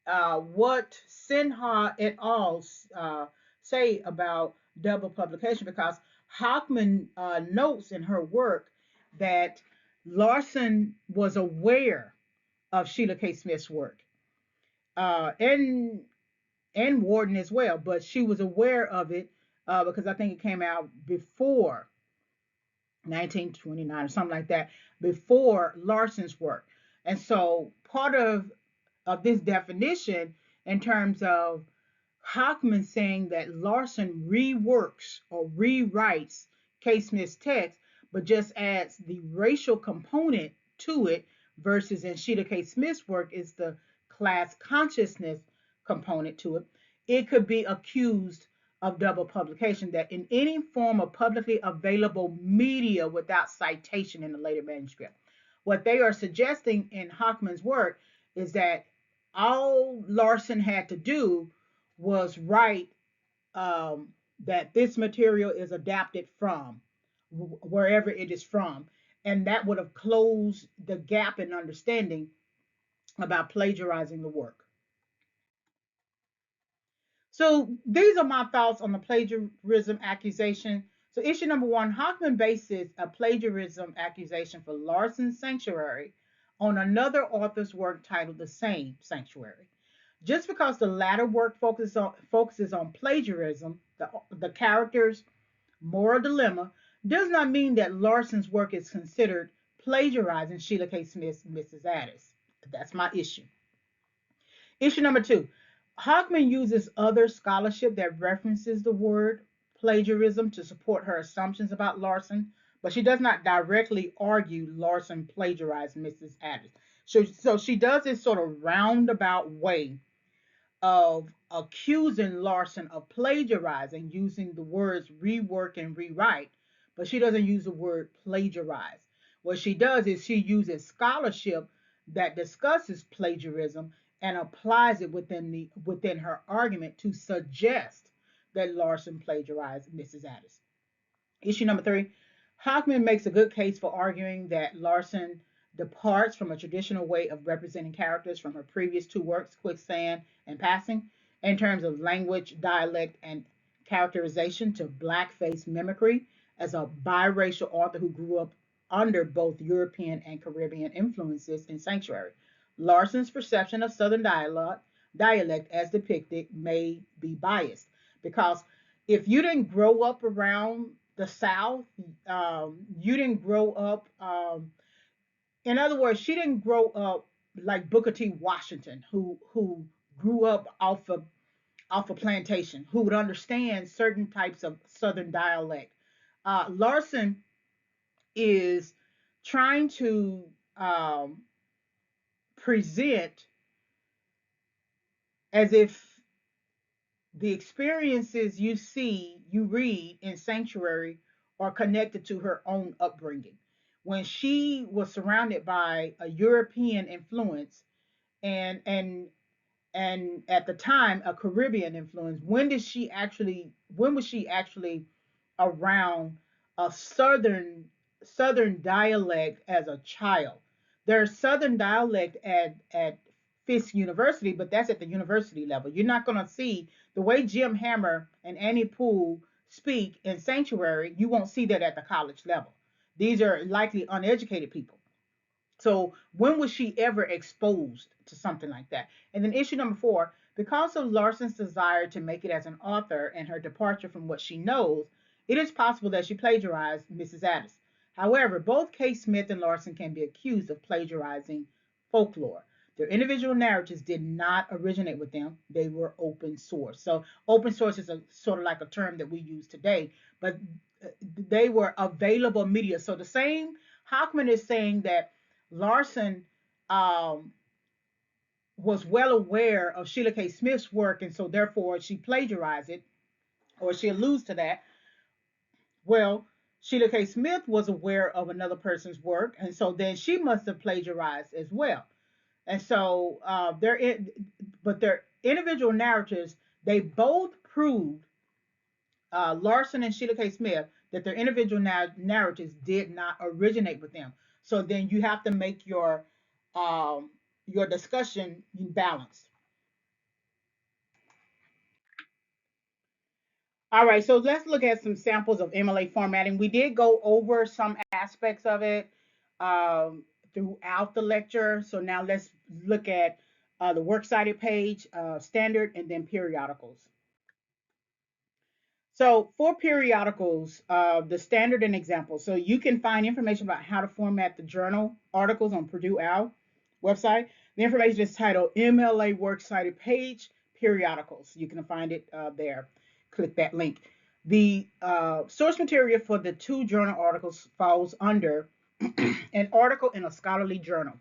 what Sinha et al. Say about double publication because Hockman notes in her work that Larsen was aware of Sheila K. Smith's work uh, and and Warden as well, but she was aware of it because I think it came out before 1929 or something like that, before Larsen's work. And so part of this definition in terms of Hockman saying that Larsen reworks or rewrites K. Smith's text, but just adds the racial component to it, versus in Sheila K. Smith's work is the class consciousness component to it. It could be accused of double publication, that in any form of publicly available media without citation in the later manuscript. What they are suggesting in Hockman's work is that all Larsen had to do was write that this material is adapted from wherever it is from, and that would have closed the gap in understanding about plagiarizing the work. So these are my thoughts on the plagiarism accusation. So issue number one, Hockman bases a plagiarism accusation for Larsen's Sanctuary on another author's work titled the same Sanctuary. Just because the latter work focuses on plagiarism, the character's moral dilemma, does not mean that Larsen's work is considered plagiarizing Sheila K. Smith's Mrs. Addis. That's my issue. Issue number two, Hockman uses other scholarship that references the word plagiarism to support her assumptions about Larsen, but she does not directly argue Larsen plagiarized Mrs. Addis. So she does this sort of roundabout way of accusing Larsen of plagiarizing using the words rework and rewrite, but she doesn't use the word plagiarize. What she does is she uses scholarship that discusses plagiarism and applies it within her argument to suggest that Larsen plagiarized Mrs. Addis. Issue number three, Hockman makes a good case for arguing that Larsen departs from a traditional way of representing characters from her previous two works, Quicksand and Passing, in terms of language, dialect, and characterization to blackface mimicry as a biracial author who grew up under both European and Caribbean influences in Sanctuary. Larsen's perception of Southern dialect as depicted may be biased because if you didn't grow up around the South, you didn't grow up. In other words, she didn't grow up like Booker T. Washington, who grew up off a plantation, who would understand certain types of Southern dialect. Larsen is trying to present as if the experiences you read in Sanctuary are connected to her own upbringing. When she was surrounded by a European influence and and at the time a Caribbean influence, when was she actually around a southern dialect as a child? There's southern dialect at Fisk University, but that's at the university level. You're not going to see the way Jim Hammer and Annie Poole speak in Sanctuary. You won't see that at the college level. These are likely uneducated people. So when was she ever exposed to something like that? And then issue number four, because of Larsen's desire to make it as an author and her departure from what she knows, it is possible that she plagiarized Mrs. Addis. However, both Kay Smith and Larsen can be accused of plagiarizing folklore. Their individual narratives did not originate with them. They were open source. So open source is a sort of like a term that we use today, but they were available media. So the same Hockman is saying that Larsen um, was well aware of Sheila K. Smith's work, and so therefore she plagiarized it, or she alludes to that. Well, Sheila K. Smith was aware of another person's work, and so then she must have plagiarized as well. And so but their individual narratives, they both proved Larsen and Sheila K. Smith that their individual narratives did not originate with them. So then you have to make your discussion balanced. All right, so let's look at some samples of MLA formatting. We did go over some aspects of it throughout the lecture. So now let's look at the works cited page, standard, and then periodicals. So for periodicals, the standard and example. So you can find information about how to format the journal articles on Purdue OWL website. The information is titled MLA Works Cited Page Periodicals. You can find it there. Click that link. The source material for the two journal articles falls under an article in a scholarly journal.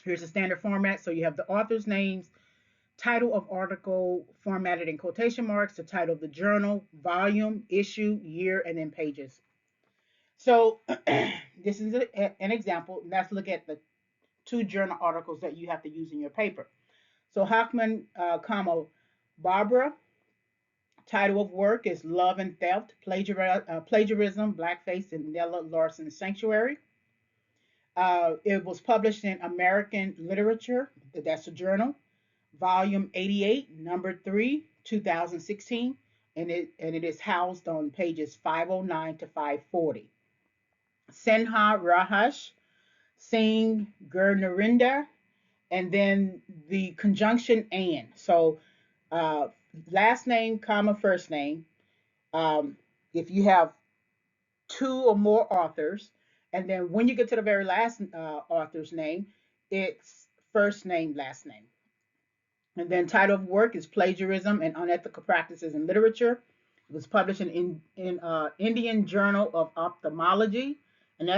Here's the standard format. So you have the author's names, title of article formatted in quotation marks, the title of the journal, volume, issue, year, and then pages. So this is an example. Let's look at the two journal articles that you have to use in your paper. So Hockman, Barbara, title of work is Love and Theft, Plagiarism, Blackface, and Nella Larsen Sanctuary. It was published in American Literature, that's a journal, volume 88, number 3, 2016, and it is housed on pages 509 to 540. Senha Rahash, Singh Gurnarinda, and then the conjunction and. So uh, last name, comma, first name. If you have two or more authors, and then when you get to the very last author's name, it's first name, last name. And then title of work is Plagiarism and Unethical Practices in Literature. It was published in Indian Journal of Ophthalmology, and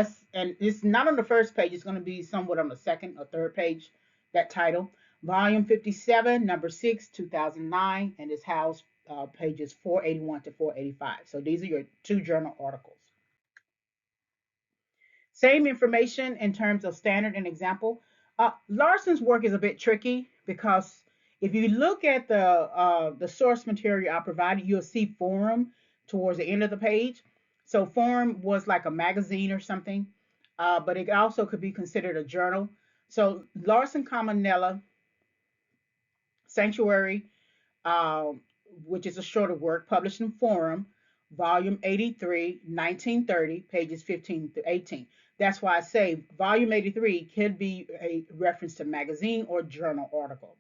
it's not on the first page. It's going to be somewhat on the second or third page. That title. Volume 57, number 6, 2009, and is housed pages 481 to 485. So these are your two journal articles. Same information in terms of standard and example. Larsen's work is a bit tricky because if you look at the source material I provided, you'll see Forum towards the end of the page. So Forum was like a magazine or something, but it also could be considered a journal. So Larsen, Nella Sanctuary, uh, which is a shorter work published in Forum, volume 83, 1930, pages 15 to 18. That's why I say volume 83 could be a reference to magazine or journal article.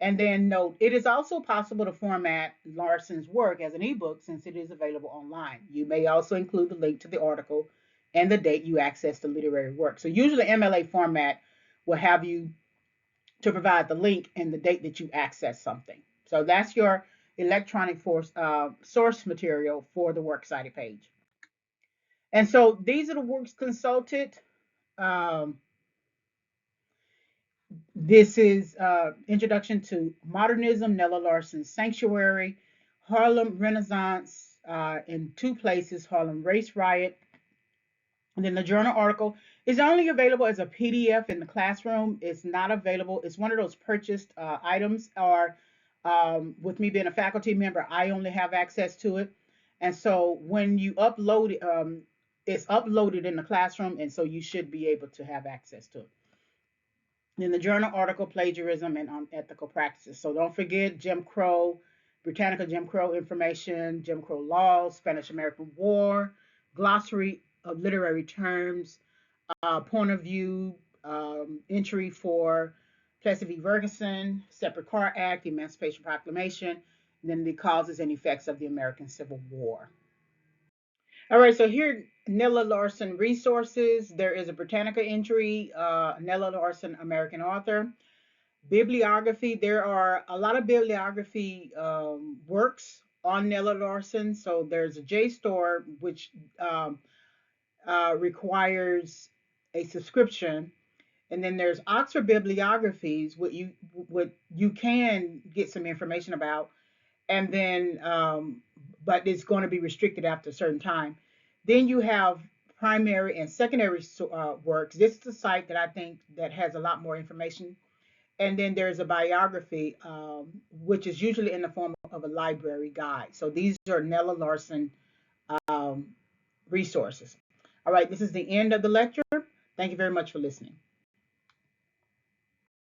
And then note, it is also possible to format Larsen's work as an ebook since it is available online. You may also include the link to the article and the date you access the literary work. So usually MLA format will have you to provide the link and the date that you access something. So that's your electronic source material for the works cited page. And so these are the works consulted. Um, this is Introduction to Modernism, Nella Larsen's Sanctuary, Harlem Renaissance in two places, Harlem Race Riot. And then the journal article is only available as a PDF in the classroom. It's not available. It's one of those purchased items, or with me being a faculty member, I only have access to it. And so when you upload it, it's uploaded in the classroom, and so you should be able to have access to it. Then the journal article, plagiarism and unethical practices. So don't forget Jim Crow, Britannica Jim Crow information, Jim Crow laws, Spanish American War, glossary of literary terms, point of view, entry for Plessy v. Ferguson, Separate Car Act, Emancipation Proclamation, and then the causes and effects of the American Civil War. All right, so here, Nella Larsen resources. There is a Britannica entry, Nella Larsen, American author. Bibliography, there are a lot of bibliography works on Nella Larsen. So there's a JSTOR, which requires a subscription. And then there's Oxford bibliographies, what you can get some information about, and then but it's going to be restricted after a certain time. Then you have primary and secondary works. This is a site that I think that has a lot more information. And then there's a biography, which is usually in the form of a library guide. So these are Nella Larsen um, resources. All right, this is the end of the lecture. Thank you very much for listening.